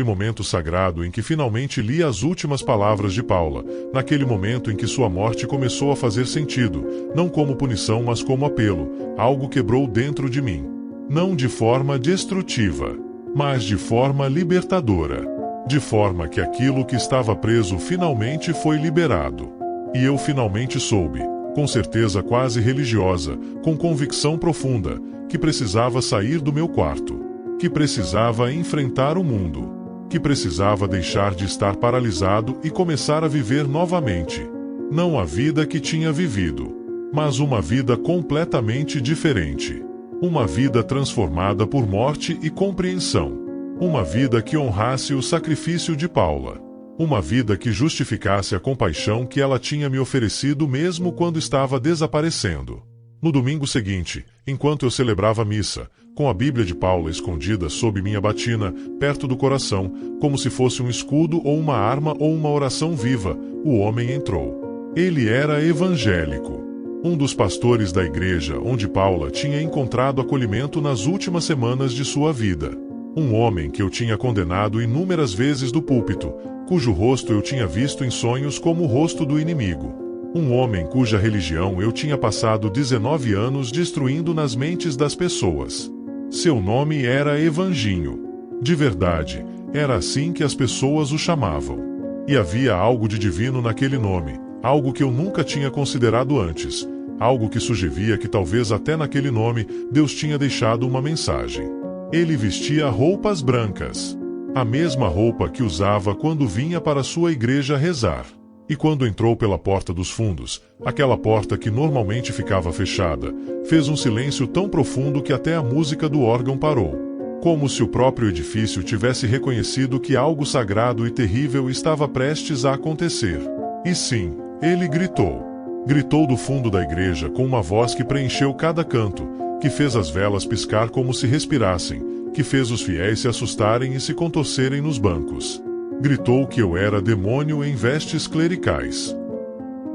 Speaker 1: momento sagrado em que finalmente li as últimas palavras de Paula, naquele momento em que sua morte começou a fazer sentido, não como punição mas como apelo, algo quebrou dentro de mim. Não de forma destrutiva, mas de forma libertadora. De forma que aquilo que estava preso finalmente foi liberado. E eu finalmente soube, com certeza quase religiosa, com convicção profunda, que precisava sair do meu quarto. Que precisava enfrentar o mundo. Que precisava deixar de estar paralisado e começar a viver novamente. Não a vida que tinha vivido, mas uma vida completamente diferente. Uma vida transformada por morte e compreensão. Uma vida que honrasse o sacrifício de Paula. Uma vida que justificasse a compaixão que ela tinha me oferecido mesmo quando estava desaparecendo. No domingo seguinte, enquanto eu celebrava a missa, com a Bíblia de Paula escondida sob minha batina, perto do coração, como se fosse um escudo ou uma arma ou uma oração viva, o homem entrou. Ele era evangélico. Um dos pastores da igreja onde Paula tinha encontrado acolhimento nas últimas semanas de sua vida. Um homem que eu tinha condenado inúmeras vezes do púlpito, cujo rosto eu tinha visto em sonhos como o rosto do inimigo. Um homem cuja religião eu tinha passado 19 anos destruindo nas mentes das pessoas. Seu nome era Evanginho. De verdade, era assim que as pessoas o chamavam. E havia algo de divino naquele nome, algo que eu nunca tinha considerado antes, algo que sugeria que talvez até naquele nome Deus tinha deixado uma mensagem. Ele vestia roupas brancas. A mesma roupa que usava quando vinha para sua igreja rezar. E quando entrou pela porta dos fundos, aquela porta que normalmente ficava fechada, fez um silêncio tão profundo que até a música do órgão parou. Como se o próprio edifício tivesse reconhecido que algo sagrado e terrível estava prestes a acontecer. E sim, ele gritou. Gritou do fundo da igreja com uma voz que preencheu cada canto, que fez as velas piscar como se respirassem, que fez os fiéis se assustarem e se contorcerem nos bancos. Gritou que eu era demônio em vestes clericais.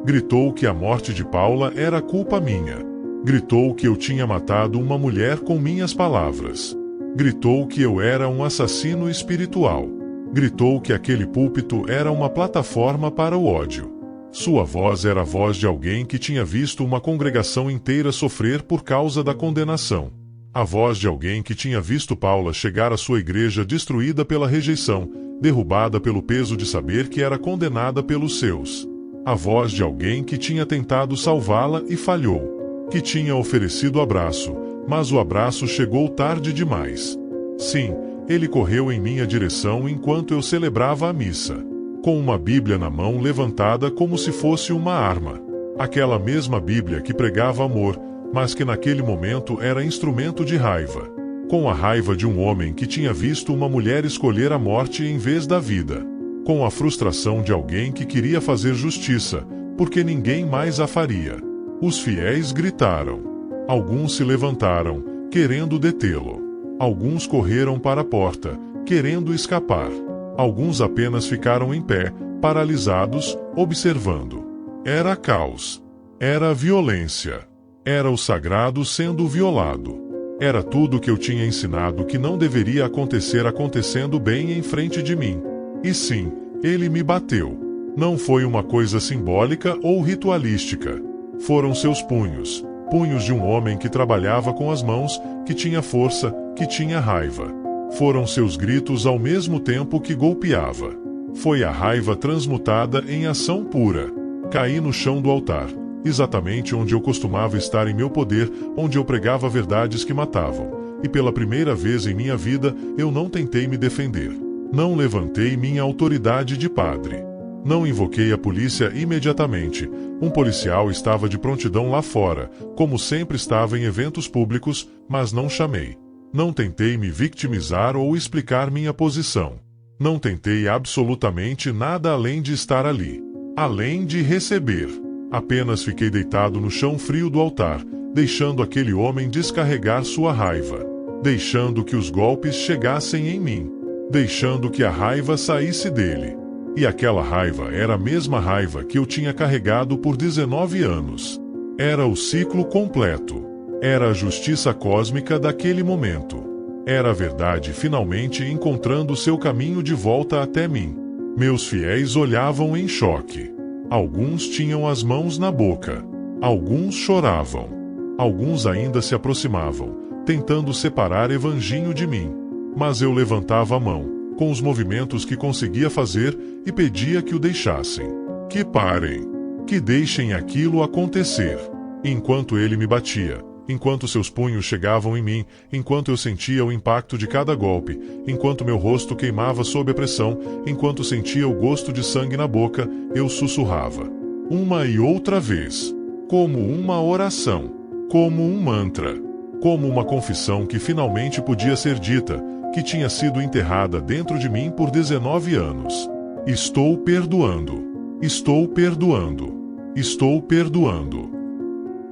Speaker 1: Gritou que a morte de Paula era culpa minha. Gritou que eu tinha matado uma mulher com minhas palavras. Gritou que eu era um assassino espiritual. Gritou que aquele púlpito era uma plataforma para o ódio. Sua voz era a voz de alguém que tinha visto uma congregação inteira sofrer por causa da condenação. A voz de alguém que tinha visto Paula chegar à sua igreja destruída pela rejeição, derrubada pelo peso de saber que era condenada pelos seus. A voz de alguém que tinha tentado salvá-la e falhou. Que tinha oferecido abraço, mas o abraço chegou tarde demais. Sim, ele correu em minha direção enquanto eu celebrava a missa. Com uma Bíblia na mão levantada como se fosse uma arma. Aquela mesma Bíblia que pregava amor, mas que naquele momento era instrumento de raiva. Com a raiva de um homem que tinha visto uma mulher escolher a morte em vez da vida. Com a frustração de alguém que queria fazer justiça, porque ninguém mais a faria. Os fiéis gritaram. Alguns se levantaram, querendo detê-lo. Alguns correram para a porta, querendo escapar. Alguns apenas ficaram em pé, paralisados, observando. Era caos. Era violência. Era o sagrado sendo violado. Era tudo que eu tinha ensinado que não deveria acontecer acontecendo bem em frente de mim. E sim, ele me bateu. Não foi uma coisa simbólica ou ritualística. Foram seus punhos, punhos de um homem que trabalhava com as mãos, que tinha força, que tinha raiva. Foram seus gritos ao mesmo tempo que golpeava. Foi a raiva transmutada em ação pura. Caí no chão do altar, exatamente onde eu costumava estar em meu poder, onde eu pregava verdades que matavam. E pela primeira vez em minha vida, eu não tentei me defender. Não levantei minha autoridade de padre. Não invoquei a polícia imediatamente. Um policial estava de prontidão lá fora, como sempre estava em eventos públicos, mas não chamei. Não tentei me vitimizar ou explicar minha posição. Não tentei absolutamente nada além de estar ali. Além de receber. Apenas fiquei deitado no chão frio do altar, deixando aquele homem descarregar sua raiva. Deixando que os golpes chegassem em mim. Deixando que a raiva saísse dele. E aquela raiva era a mesma raiva que eu tinha carregado por 19 anos. Era o ciclo completo. Era a justiça cósmica daquele momento. Era a verdade finalmente encontrando seu caminho de volta até mim. Meus fiéis olhavam em choque. Alguns tinham as mãos na boca. Alguns choravam. Alguns ainda se aproximavam, tentando separar Evanginho de mim. Mas eu levantava a mão, com os movimentos que conseguia fazer, e pedia que o deixassem. Que parem. Que deixem aquilo acontecer. Enquanto ele me batia, enquanto seus punhos chegavam em mim, enquanto eu sentia o impacto de cada golpe, enquanto meu rosto queimava sob a pressão, enquanto sentia o gosto de sangue na boca, eu sussurrava. Uma e outra vez. Como uma oração. Como um mantra. Como uma confissão que finalmente podia ser dita, que tinha sido enterrada dentro de mim por 19 anos. Estou perdoando. Estou perdoando. Estou perdoando.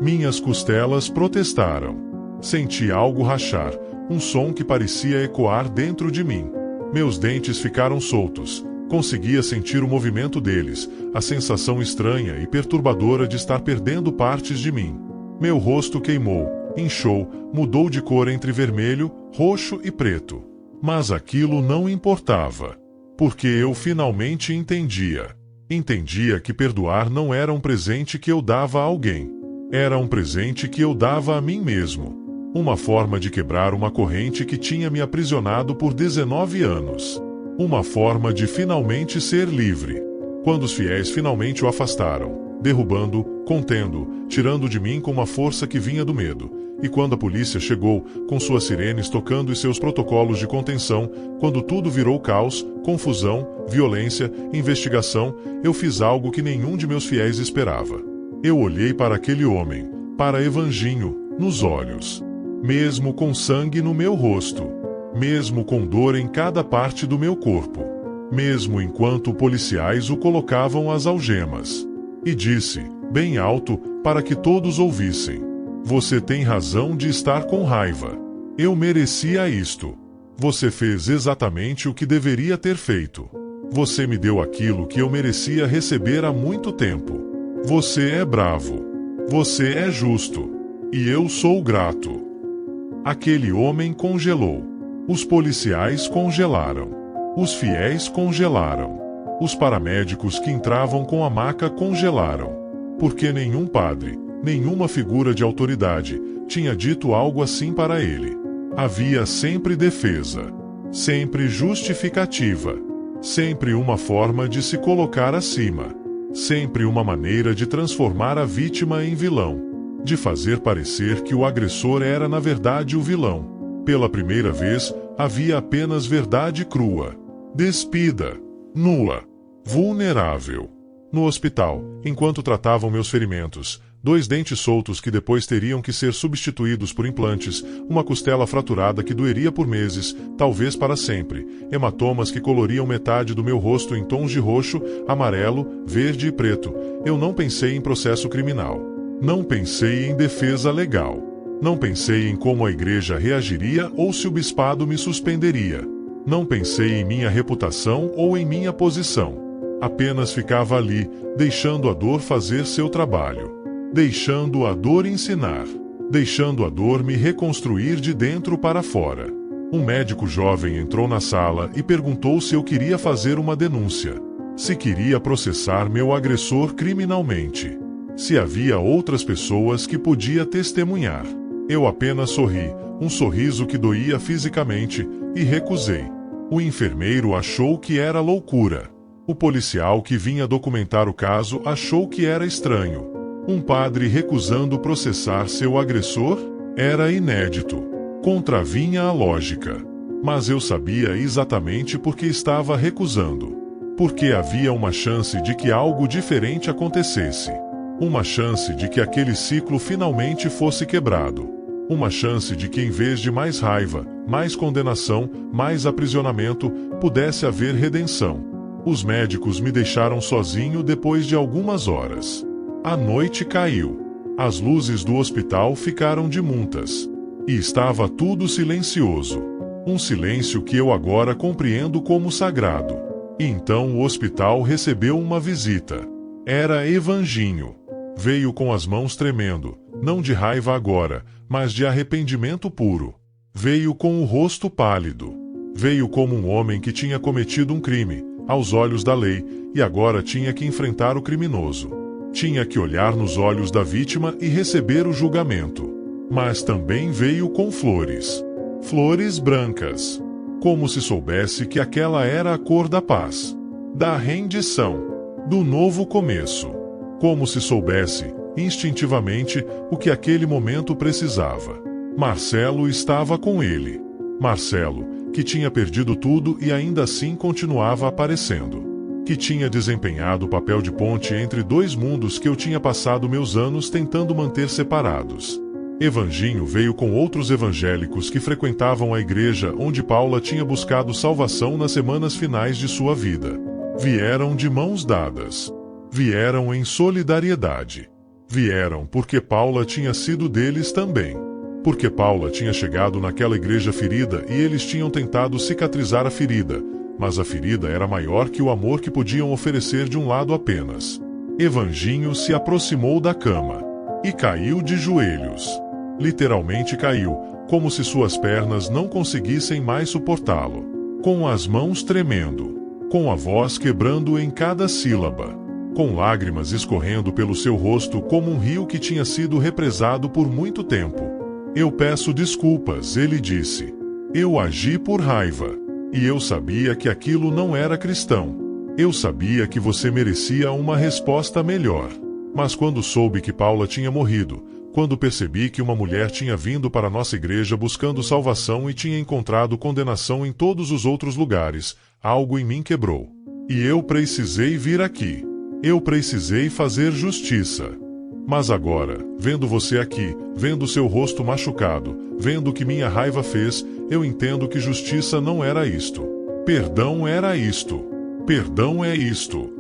Speaker 1: Minhas costelas protestaram. Senti algo rachar, um som que parecia ecoar dentro de mim. Meus dentes ficaram soltos. Conseguia sentir o movimento deles, a sensação estranha e perturbadora de estar perdendo partes de mim. Meu rosto queimou, inchou, mudou de cor entre vermelho, roxo e preto. Mas aquilo não importava. Porque eu finalmente entendia. Entendia que perdoar não era um presente que eu dava a alguém. Era um presente que eu dava a mim mesmo. Uma forma de quebrar uma corrente que tinha me aprisionado por 19 anos. Uma forma de finalmente ser livre. Quando os fiéis finalmente o afastaram, derrubando, contendo, tirando de mim com uma força que vinha do medo. E quando a polícia chegou, com suas sirenes tocando e seus protocolos de contenção, quando tudo virou caos, confusão, violência, investigação, eu fiz algo que nenhum de meus fiéis esperava. Eu olhei para aquele homem, para Evanginho, nos olhos. Mesmo com sangue no meu rosto. Mesmo com dor em cada parte do meu corpo. Mesmo enquanto policiais o colocavam às algemas. E disse, bem alto, para que todos ouvissem. Você tem razão de estar com raiva. Eu merecia isto. Você fez exatamente o que deveria ter feito. Você me deu aquilo que eu merecia receber há muito tempo. Você é bravo. Você é justo. E eu sou grato. Aquele homem congelou. Os policiais congelaram. Os fiéis congelaram. Os paramédicos que entravam com a maca congelaram. Porque nenhum padre, nenhuma figura de autoridade, tinha dito algo assim para ele. Havia sempre defesa. Sempre justificativa. Sempre uma forma de se colocar acima. Sempre uma maneira de transformar a vítima em vilão. De fazer parecer que o agressor era na verdade o vilão. Pela primeira vez, havia apenas verdade crua. Despida. Nua. Vulnerável. No hospital, enquanto tratavam meus ferimentos, 2 dentes soltos que depois teriam que ser substituídos por implantes, uma costela fraturada que doeria por meses, talvez para sempre, hematomas que coloriam metade do meu rosto em tons de roxo, amarelo, verde e preto. Eu não pensei em processo criminal. Não pensei em defesa legal. Não pensei em como a igreja reagiria ou se o bispado me suspenderia. Não pensei em minha reputação ou em minha posição. Apenas ficava ali, deixando a dor fazer seu trabalho. Deixando a dor ensinar. Deixando a dor me reconstruir de dentro para fora. Um médico jovem entrou na sala e perguntou se eu queria fazer uma denúncia. Se queria processar meu agressor criminalmente. se havia outras pessoas que podia testemunhar. Eu apenas sorri, um sorriso que doía fisicamente, e recusei. O enfermeiro achou que era loucura. O policial que vinha documentar o caso achou que era estranho. Um padre recusando processar seu agressor? Era inédito. Contravinha a lógica. Mas eu sabia exatamente por que estava recusando. Porque havia uma chance de que algo diferente acontecesse. Uma chance de que aquele ciclo finalmente fosse quebrado. Uma chance de que em vez de mais raiva, mais condenação, mais aprisionamento, pudesse haver redenção. Os médicos me deixaram sozinho depois de algumas horas. A noite caiu. As luzes do hospital ficaram de muntas. E estava tudo silencioso. Um silêncio que eu agora compreendo como sagrado. E então o hospital recebeu uma visita. Era Evanginho. Veio com as mãos tremendo, não de raiva agora, mas de arrependimento puro. Veio com o rosto pálido. Veio como um homem que tinha cometido um crime, aos olhos da lei, e agora tinha que enfrentar o criminoso. Tinha que olhar nos olhos da vítima e receber o julgamento. Mas também veio com flores. Flores brancas. Como se soubesse que aquela era a cor da paz, da rendição, do novo começo. Como se soubesse, instintivamente, o que aquele momento precisava. Marcelo estava com ele. Marcelo, que tinha perdido tudo e ainda assim continuava aparecendo. Que tinha desempenhado o papel de ponte entre dois mundos que eu tinha passado meus anos tentando manter separados. Evanginho veio com outros evangélicos que frequentavam a igreja onde Paula tinha buscado salvação nas semanas finais de sua vida. Vieram de mãos dadas. Vieram em solidariedade. Vieram porque Paula tinha sido deles também. Porque Paula tinha chegado naquela igreja ferida e eles tinham tentado cicatrizar a ferida, mas a ferida era maior que o amor que podiam oferecer de um lado apenas. Evanginho se aproximou da cama e caiu de joelhos. Literalmente caiu, como se suas pernas não conseguissem mais suportá-lo. Com as mãos tremendo, com a voz quebrando em cada sílaba. Com lágrimas escorrendo pelo seu rosto como um rio que tinha sido represado por muito tempo. Eu peço desculpas, ele disse. Eu agi por raiva. E eu sabia que aquilo não era cristão. Eu sabia que você merecia uma resposta melhor. Mas quando soube que Paula tinha morrido, quando percebi que uma mulher tinha vindo para nossa igreja buscando salvação e tinha encontrado condenação em todos os outros lugares, algo em mim quebrou. E eu precisei vir aqui. Eu precisei fazer justiça. Mas agora, vendo você aqui, vendo seu rosto machucado, vendo o que minha raiva fez, eu entendo que justiça não era isto. Perdão era isto. Perdão é isto.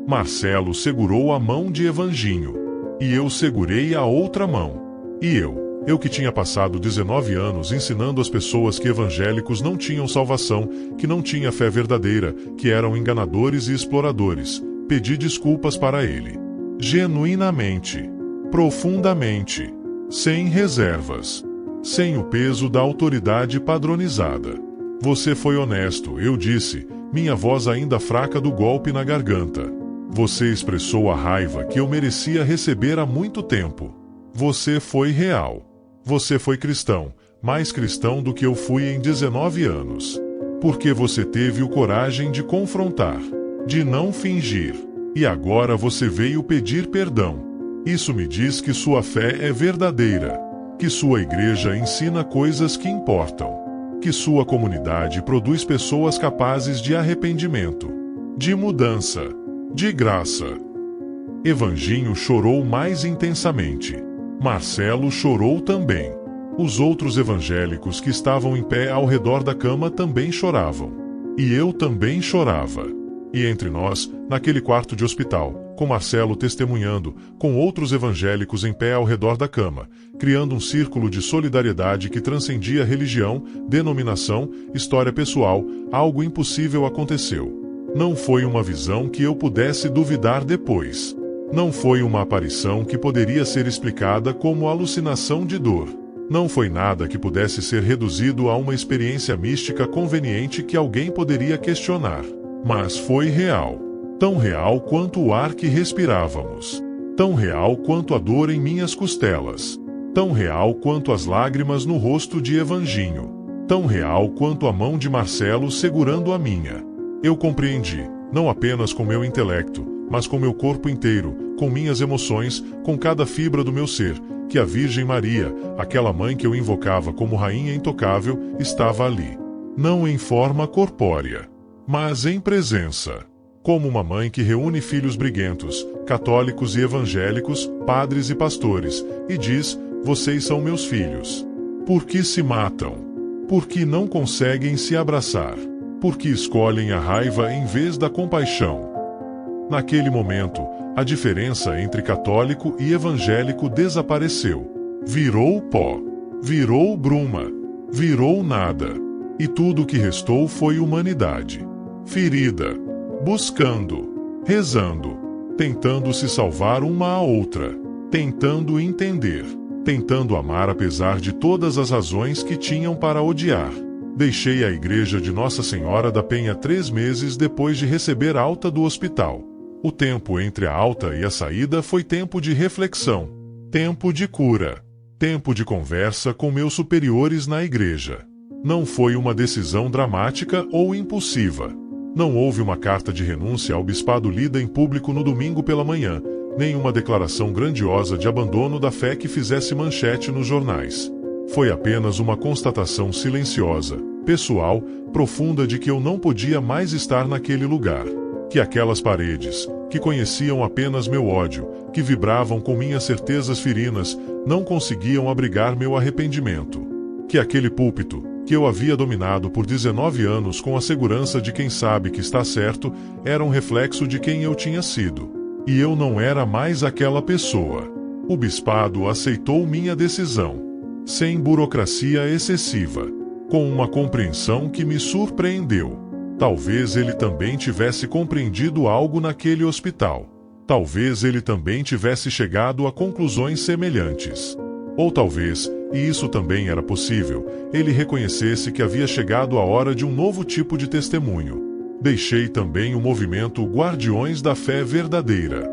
Speaker 1: Marcelo segurou a mão de Evanginho. E eu segurei a outra mão. E eu que tinha passado 19 anos ensinando as pessoas que evangélicos não tinham salvação, que não tinha fé verdadeira, que eram enganadores e exploradores, pedi desculpas para ele. Genuinamente. Profundamente. Sem reservas. Sem o peso da autoridade padronizada. Você foi honesto, eu disse, minha voz ainda fraca do golpe na garganta. Você expressou a raiva que eu merecia receber há muito tempo. Você foi real. Você foi cristão, mais cristão do que eu fui em 19 anos. Porque você teve o coragem de confrontar, de não fingir. E agora você veio pedir perdão. Isso me diz que sua fé é verdadeira. Que sua igreja ensina coisas que importam. Que sua comunidade produz pessoas capazes de arrependimento, de mudança, de graça. Evanginho chorou mais intensamente. Marcelo chorou também. Os outros evangélicos que estavam em pé ao redor da cama também choravam. E eu também chorava. E entre nós, naquele quarto de hospital, com Marcelo testemunhando, com outros evangélicos em pé ao redor da cama, criando um círculo de solidariedade que transcendia religião, denominação, história pessoal, algo impossível aconteceu. Não foi uma visão que eu pudesse duvidar depois. Não foi uma aparição que poderia ser explicada como alucinação de dor. Não foi nada que pudesse ser reduzido a uma experiência mística conveniente que alguém poderia questionar. Mas foi real. Tão real quanto o ar que respirávamos. tão real quanto a dor em minhas costelas, tão real quanto as lágrimas no rosto de Evanginho, tão real quanto a mão de Marcelo segurando a minha. Eu compreendi, não apenas com meu intelecto, mas com meu corpo inteiro, com minhas emoções, com cada fibra do meu ser, que a Virgem Maria, aquela mãe que eu invocava como rainha intocável, estava ali. Não em forma corpórea, mas em presença. Como uma mãe que reúne filhos briguentos, católicos e evangélicos, padres e pastores, e diz: vocês são meus filhos. Por que se matam? Por que não conseguem se abraçar? Por que escolhem a raiva em vez da compaixão? Naquele momento, a diferença entre católico e evangélico desapareceu. Virou pó. Virou bruma. Virou nada. E tudo o que restou foi humanidade. Ferida. Buscando. Rezando. Tentando se salvar uma à outra. Tentando entender. Tentando amar apesar de todas as razões que tinham para odiar. Deixei a igreja de Nossa Senhora da Penha 3 meses depois de receber alta do hospital. O tempo entre a alta e a saída foi tempo de reflexão, tempo de cura, tempo de conversa com meus superiores na igreja. Não foi uma decisão dramática ou impulsiva. Não houve uma carta de renúncia ao bispado lida em público no domingo pela manhã, nem uma declaração grandiosa de abandono da fé que fizesse manchete nos jornais. Foi apenas uma constatação silenciosa, pessoal, profunda de que eu não podia mais estar naquele lugar. Que aquelas paredes, que conheciam apenas meu ódio, que vibravam com minhas certezas ferinas, não conseguiam abrigar meu arrependimento. Que aquele púlpito, que eu havia dominado por 19 anos com a segurança de quem sabe que está certo, era um reflexo de quem eu tinha sido. E eu não era mais aquela pessoa. O bispado aceitou minha decisão. Sem burocracia excessiva. Com uma compreensão que me surpreendeu. Talvez ele também tivesse compreendido algo naquele hospital. Talvez ele também tivesse chegado a conclusões semelhantes. Ou talvez, e isso também era possível, ele reconhecesse que havia chegado a hora de um novo tipo de testemunho. Deixei também o movimento Guardiões da Fé Verdadeira.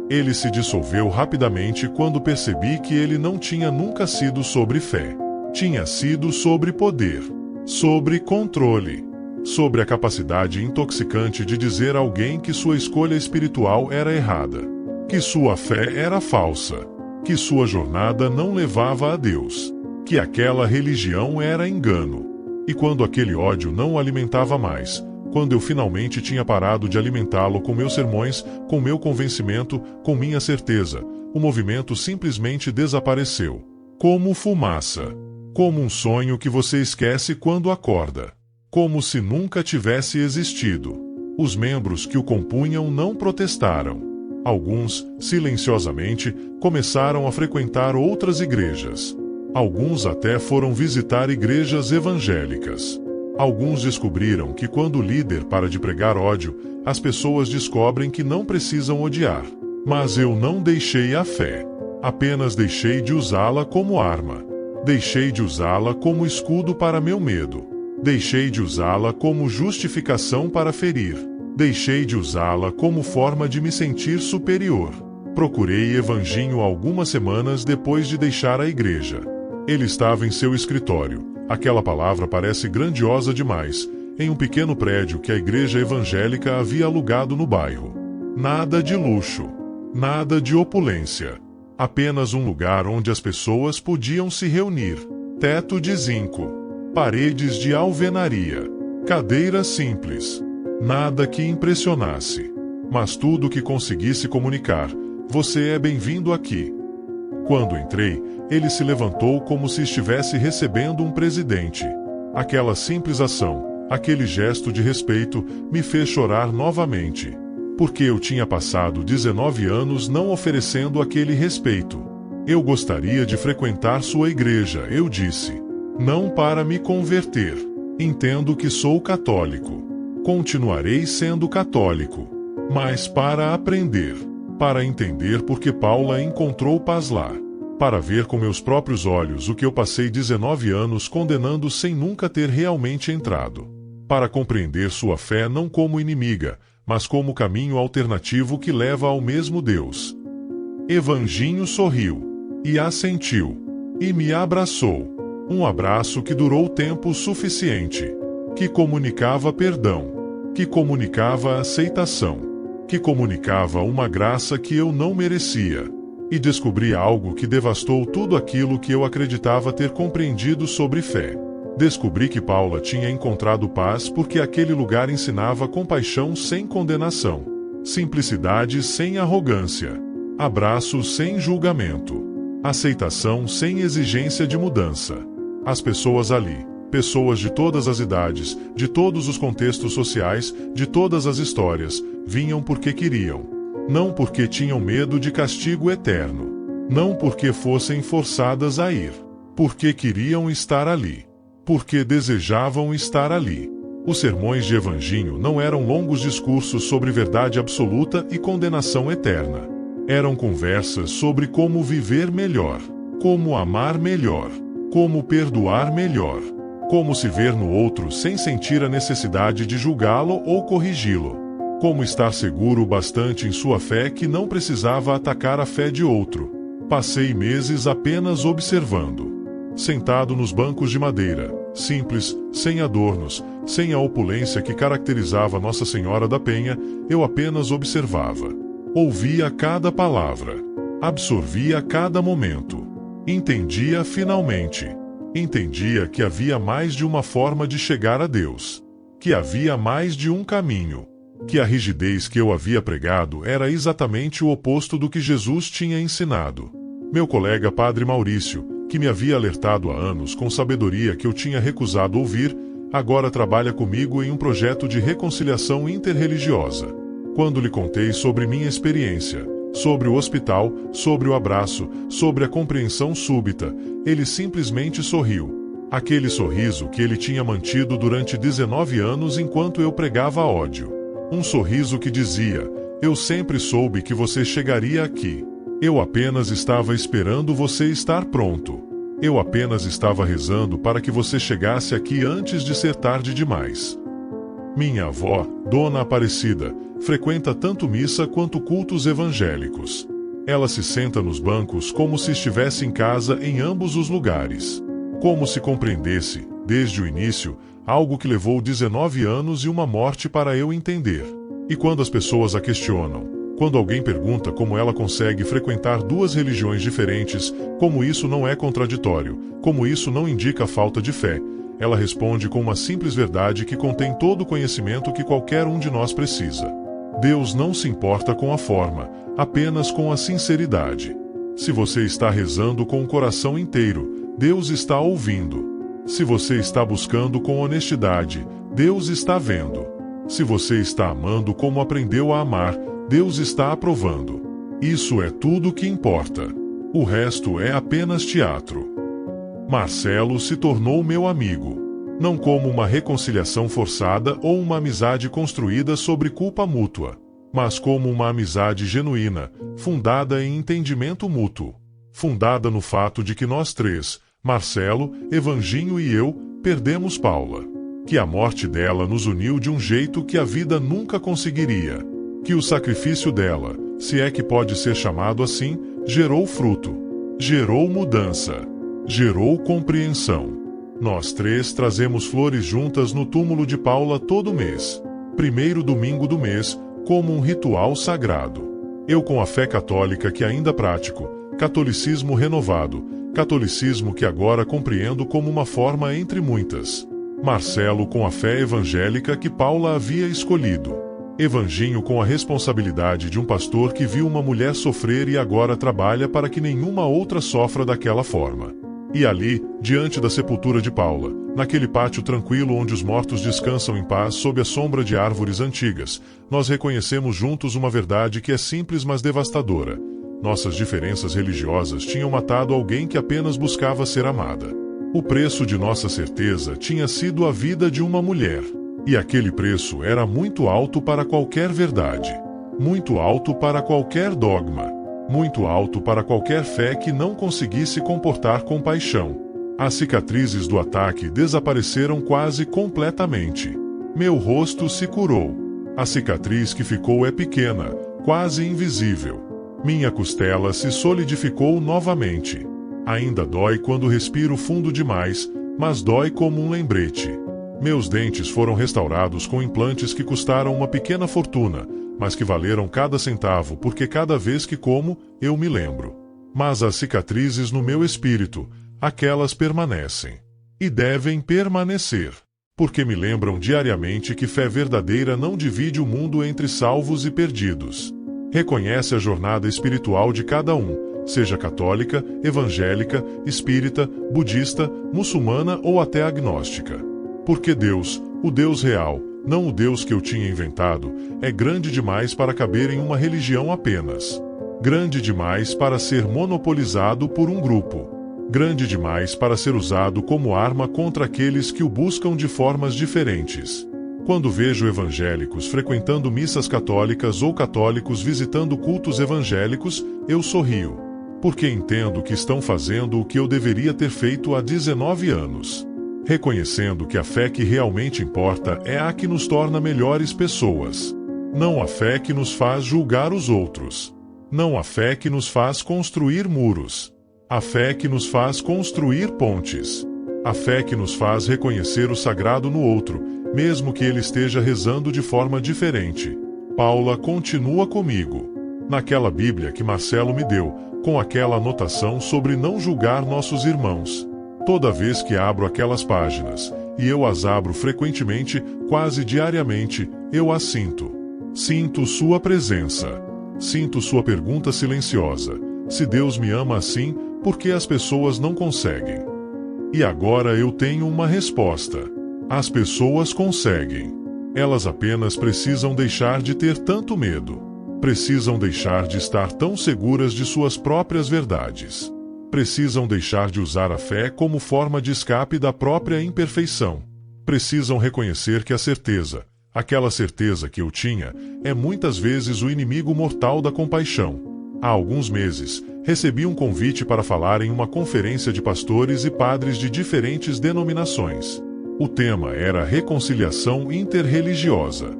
Speaker 1: Ele se dissolveu rapidamente quando percebi que ele não tinha nunca sido sobre fé. Tinha sido sobre poder, sobre controle. Sobre a capacidade intoxicante de dizer a alguém que sua escolha espiritual era errada, que sua fé era falsa, que sua jornada não levava a Deus, que aquela religião era engano. E quando aquele ódio não o alimentava mais, quando eu finalmente tinha parado de alimentá-lo com meus sermões, com meu convencimento, com minha certeza, o movimento simplesmente desapareceu. Como fumaça. Como um sonho que você esquece quando acorda. Como se nunca tivesse existido. Os membros que o compunham não protestaram. Alguns, silenciosamente, começaram a frequentar outras igrejas. Alguns até foram visitar igrejas evangélicas. Alguns descobriram que quando o líder para de pregar ódio, as pessoas descobrem que não precisam odiar. Mas eu não deixei a fé. Apenas deixei de usá-la como arma. Deixei de usá-la como escudo para meu medo. Deixei de usá-la como justificação para ferir. Deixei de usá-la como forma de me sentir superior. Procurei Evanginho algumas semanas depois de deixar a igreja. Ele estava em seu escritório. Aquela palavra parece grandiosa demais, em um pequeno prédio que a igreja evangélica havia alugado no bairro. Nada de luxo. Nada de opulência. Apenas um lugar onde as pessoas podiam se reunir. Teto de zinco. Paredes de alvenaria. Cadeiras simples. Nada que impressionasse. Mas tudo que conseguisse comunicar: você é bem-vindo aqui. Quando entrei, ele se levantou como se estivesse recebendo um presidente. Aquela simples ação, aquele gesto de respeito, me fez chorar novamente. Porque eu tinha passado 19 anos não oferecendo aquele respeito. Eu gostaria de frequentar sua igreja, eu disse. Não para me converter. Entendo que sou católico. Continuarei sendo católico. Mas para aprender. Para entender porque Paula encontrou paz lá. Para ver com meus próprios olhos o que eu passei 19 anos condenando sem nunca ter realmente entrado. Para compreender sua fé não como inimiga, mas como caminho alternativo que leva ao mesmo Deus. Evanginho sorriu. E assentiu. E me abraçou. Um abraço que durou tempo suficiente. Que comunicava perdão. Que comunicava aceitação. Que comunicava uma graça que eu não merecia. E descobri algo que devastou tudo aquilo que eu acreditava ter compreendido sobre fé. Descobri que Paula tinha encontrado paz porque aquele lugar ensinava compaixão sem condenação, simplicidade sem arrogância, abraço sem julgamento, aceitação sem exigência de mudança. As pessoas ali, pessoas de todas as idades, de todos os contextos sociais, de todas as histórias, vinham porque queriam. Não porque tinham medo de castigo eterno. Não porque fossem forçadas a ir. Porque queriam estar ali. Porque desejavam estar ali. Os sermões de Evanginho não eram longos discursos sobre verdade absoluta e condenação eterna. Eram conversas sobre como viver melhor, como amar melhor, como perdoar melhor, como se ver no outro sem sentir a necessidade de julgá-lo ou corrigi-lo, como estar seguro bastante em sua fé que não precisava atacar a fé de outro. Passei meses apenas observando. Sentado nos bancos de madeira, simples, sem adornos, sem a opulência que caracterizava Nossa Senhora da Penha, eu apenas observava. Ouvia cada palavra. Absorvia cada momento. Entendia finalmente. Entendia que havia mais de uma forma de chegar a Deus. Que havia mais de um caminho. Que a rigidez que eu havia pregado era exatamente o oposto do que Jesus tinha ensinado. Meu colega Padre Maurício, que me havia alertado há anos com sabedoria que eu tinha recusado ouvir, agora trabalha comigo em um projeto de reconciliação interreligiosa. Quando lhe contei sobre minha experiência, sobre o hospital, sobre o abraço, sobre a compreensão súbita, ele simplesmente sorriu. Aquele sorriso que ele tinha mantido durante 19 anos enquanto eu pregava ódio. Um sorriso que dizia: eu sempre soube que você chegaria aqui. Eu apenas estava esperando você estar pronto. Eu apenas estava rezando para que você chegasse aqui antes de ser tarde demais. Minha avó, Dona Aparecida, frequenta tanto missa quanto cultos evangélicos. Ela se senta nos bancos como se estivesse em casa em ambos os lugares. Como se compreendesse, desde o início, algo que levou 19 anos e uma morte para eu entender. E quando as pessoas a questionam, quando alguém pergunta como ela consegue frequentar duas religiões diferentes, como isso não é contraditório, como isso não indica falta de fé, ela responde com uma simples verdade que contém todo o conhecimento que qualquer um de nós precisa. Deus não se importa com a forma, apenas com a sinceridade. Se você está rezando com o coração inteiro, Deus está ouvindo. Se você está buscando com honestidade, Deus está vendo. Se você está amando como aprendeu a amar, Deus está aprovando. Isso é tudo que importa. O resto é apenas teatro. Marcelo se tornou meu amigo. Não como uma reconciliação forçada ou uma amizade construída sobre culpa mútua, mas como uma amizade genuína, fundada em entendimento mútuo. Fundada no fato de que nós três, Marcelo, Evanginho e eu, perdemos Paula. Que a morte dela nos uniu de um jeito que a vida nunca conseguiria. Que o sacrifício dela, se é que pode ser chamado assim, gerou fruto. Gerou mudança. Gerou compreensão. Nós três trazemos flores juntas no túmulo de Paula todo mês. Primeiro domingo do mês, como um ritual sagrado. Eu com a fé católica que ainda pratico, catolicismo renovado, catolicismo que agora compreendo como uma forma entre muitas. Marcelo com a fé evangélica que Paula havia escolhido. Evanginho com a responsabilidade de um pastor que viu uma mulher sofrer e agora trabalha para que nenhuma outra sofra daquela forma. E ali, diante da sepultura de Paula, naquele pátio tranquilo onde os mortos descansam em paz sob a sombra de árvores antigas, nós reconhecemos juntos uma verdade que é simples mas devastadora. Nossas diferenças religiosas tinham matado alguém que apenas buscava ser amada. O preço de nossa certeza tinha sido a vida de uma mulher. E aquele preço era muito alto para qualquer verdade. Muito alto para qualquer dogma. Muito alto para qualquer fé que não conseguisse comportar compaixão. As cicatrizes do ataque desapareceram quase completamente. Meu rosto se curou. A cicatriz que ficou é pequena, quase invisível. Minha costela se solidificou novamente. Ainda dói quando respiro fundo demais, mas dói como um lembrete. Meus dentes foram restaurados com implantes que custaram uma pequena fortuna, mas que valeram cada centavo porque cada vez que como, eu me lembro. Mas as cicatrizes no meu espírito, aquelas permanecem. E devem permanecer. Porque me lembram diariamente que fé verdadeira não divide o mundo entre salvos e perdidos. Reconhece a jornada espiritual de cada um, seja católica, evangélica, espírita, budista, muçulmana ou até agnóstica. Porque Deus, o Deus real, não o Deus que eu tinha inventado, é grande demais para caber em uma religião apenas. Grande demais para ser monopolizado por um grupo. Grande demais para ser usado como arma contra aqueles que o buscam de formas diferentes. Quando vejo evangélicos frequentando missas católicas ou católicos visitando cultos evangélicos, eu sorrio. Porque entendo que estão fazendo o que eu deveria ter feito há 19 anos. Reconhecendo que a fé que realmente importa é a que nos torna melhores pessoas. Não a fé que nos faz julgar os outros. Não a fé que nos faz construir muros. A fé que nos faz construir pontes. A fé que nos faz reconhecer o sagrado no outro, mesmo que ele esteja rezando de forma diferente. Paula continua comigo. Naquela Bíblia que Marcelo me deu, com aquela anotação sobre não julgar nossos irmãos. Toda vez que abro aquelas páginas, e eu as abro frequentemente, quase diariamente, eu as sinto. Sinto sua presença. Sinto sua pergunta silenciosa. Se Deus me ama assim, por que as pessoas não conseguem? E agora eu tenho uma resposta. As pessoas conseguem. Elas apenas precisam deixar de ter tanto medo. Precisam deixar de estar tão seguras de suas próprias verdades. Precisam deixar de usar a fé como forma de escape da própria imperfeição. Precisam reconhecer que a certeza, aquela certeza que eu tinha, é muitas vezes o inimigo mortal da compaixão. Há alguns meses, recebi um convite para falar em uma conferência de pastores e padres de diferentes denominações. O tema era reconciliação interreligiosa.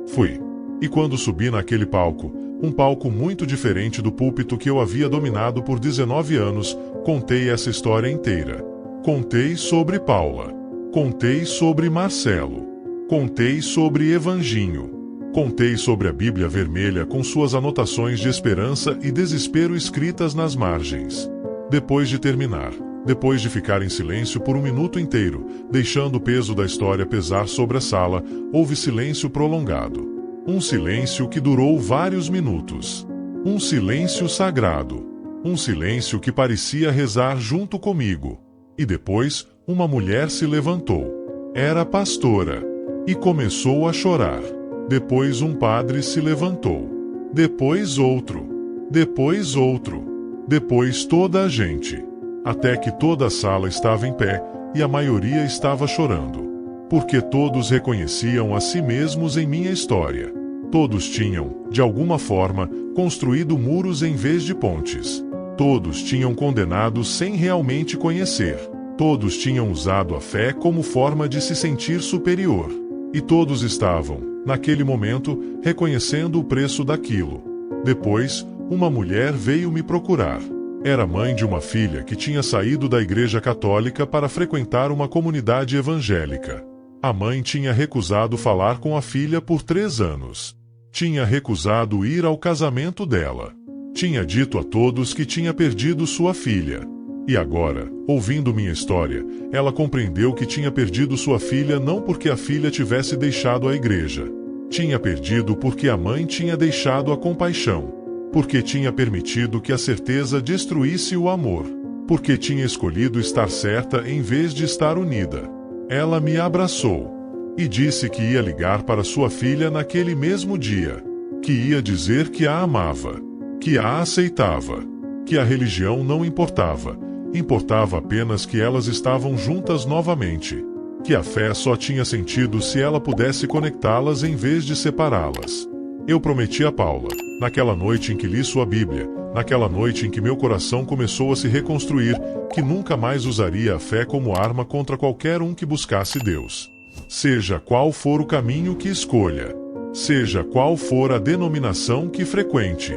Speaker 1: Fui. E quando subi naquele palco, um palco muito diferente do púlpito que eu havia dominado por 19 anos, contei essa história inteira. Contei sobre Paula. Contei sobre Marcelo. Contei sobre Evanginho. Contei sobre a Bíblia Vermelha com suas anotações de esperança e desespero escritas nas margens. Depois de terminar, depois de ficar em silêncio por um minuto inteiro, deixando o peso da história pesar sobre a sala, houve silêncio prolongado. Um silêncio que durou vários minutos. Um silêncio sagrado. Um silêncio que parecia rezar junto comigo. E depois, uma mulher se levantou. Era pastora. E começou a chorar. Depois um padre se levantou. Depois outro. Depois outro. Depois toda a gente. Até que toda a sala estava em pé, e a maioria estava chorando. Porque todos reconheciam a si mesmos em minha história. Todos tinham, de alguma forma, construído muros em vez de pontes. Todos tinham condenado sem realmente conhecer. Todos tinham usado a fé como forma de se sentir superior. E todos estavam, naquele momento, reconhecendo o preço daquilo. Depois, uma mulher veio me procurar. Era mãe de uma filha que tinha saído da igreja católica para frequentar uma comunidade evangélica. A mãe tinha recusado falar com a filha por 3 anos. Tinha recusado ir ao casamento dela. Tinha dito a todos que tinha perdido sua filha. E agora, ouvindo minha história, ela compreendeu que tinha perdido sua filha não porque a filha tivesse deixado a igreja. Tinha perdido porque a mãe tinha deixado a compaixão. Porque tinha permitido que a certeza destruísse o amor. Porque tinha escolhido estar certa em vez de estar unida. Ela me abraçou. E disse que ia ligar para sua filha naquele mesmo dia. Que ia dizer que a amava. Que a aceitava. Que a religião não importava. Importava apenas que elas estavam juntas novamente. Que a fé só tinha sentido se ela pudesse conectá-las em vez de separá-las. Eu prometi a Paula, naquela noite em que li sua Bíblia, naquela noite em que meu coração começou a se reconstruir, que nunca mais usaria a fé como arma contra qualquer um que buscasse Deus. Seja qual for o caminho que escolha. Seja qual for a denominação que frequente.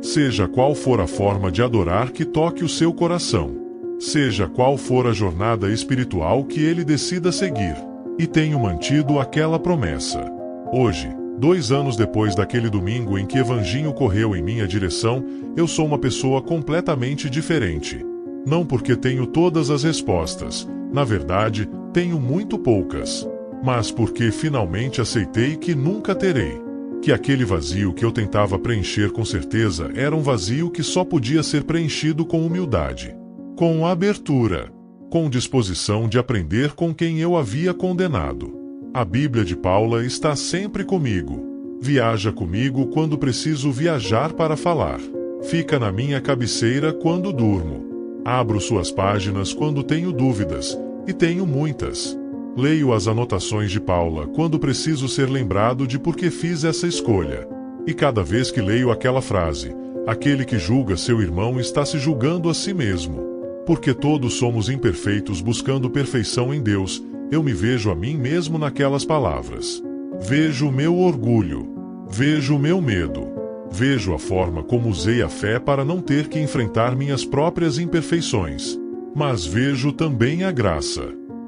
Speaker 1: Seja qual for a forma de adorar que toque o seu coração. Seja qual for a jornada espiritual que ele decida seguir. E tenho mantido aquela promessa. Hoje, 2 anos depois daquele domingo em que Evanginho correu em minha direção, eu sou uma pessoa completamente diferente. Não porque tenho todas as respostas, na verdade, tenho muito poucas. Mas porque finalmente aceitei que nunca terei. Que aquele vazio que eu tentava preencher com certeza era um vazio que só podia ser preenchido com humildade. Com abertura. Com disposição de aprender com quem eu havia condenado. A Bíblia de Paula está sempre comigo. Viaja comigo quando preciso viajar para falar. Fica na minha cabeceira quando durmo. Abro suas páginas quando tenho dúvidas, e tenho muitas. Leio as anotações de Paula quando preciso ser lembrado de por que fiz essa escolha. E cada vez que leio aquela frase, aquele que julga seu irmão está se julgando a si mesmo. Porque todos somos imperfeitos buscando perfeição em Deus, eu me vejo a mim mesmo naquelas palavras. Vejo o meu orgulho. Vejo o meu medo. Vejo a forma como usei a fé para não ter que enfrentar minhas próprias imperfeições. Mas vejo também a graça.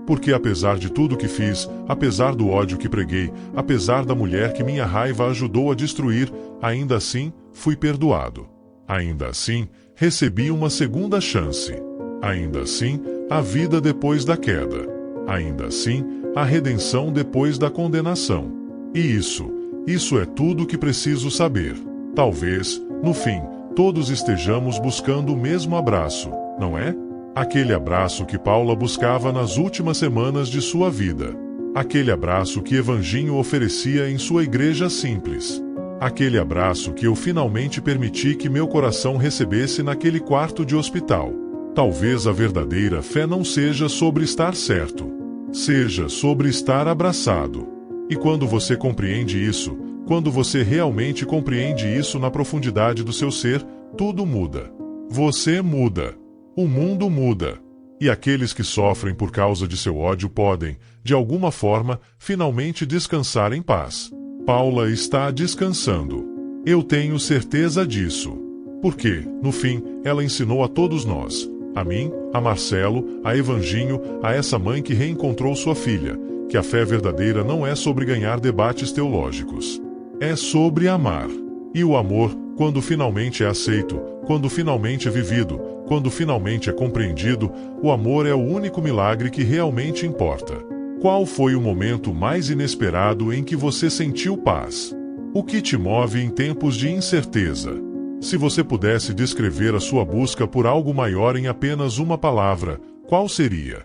Speaker 1: Porque apesar de tudo que fiz, apesar do ódio que preguei, apesar da mulher que minha raiva ajudou a destruir, ainda assim, fui perdoado. Ainda assim, recebi uma segunda chance. Ainda assim, a vida depois da queda. Ainda assim, a redenção depois da condenação. E isso é tudo o que preciso saber. Talvez, no fim, todos estejamos buscando o mesmo abraço, não é? Aquele abraço que Paula buscava nas últimas semanas de sua vida. Aquele abraço que Evanginho oferecia em sua igreja simples. Aquele abraço que eu finalmente permiti que meu coração recebesse naquele quarto de hospital. Talvez a verdadeira fé não seja sobre estar certo. Seja sobre estar abraçado. E quando você compreende isso, quando você realmente compreende isso na profundidade do seu ser, tudo muda. Você muda. O mundo muda. E aqueles que sofrem por causa de seu ódio podem, de alguma forma, finalmente descansar em paz. Paula está descansando. Eu tenho certeza disso. Porque, no fim, ela ensinou a todos nós, a mim, a Marcelo, a Evanginho, a essa mãe que reencontrou sua filha, que a fé verdadeira não é sobre ganhar debates teológicos. É sobre amar. E o amor, quando finalmente é aceito, quando finalmente é vivido, quando finalmente é compreendido, o amor é o único milagre que realmente importa. Qual foi o momento mais inesperado em que você sentiu paz? O que te move em tempos de incerteza? Se você pudesse descrever a sua busca por algo maior em apenas uma palavra, qual seria?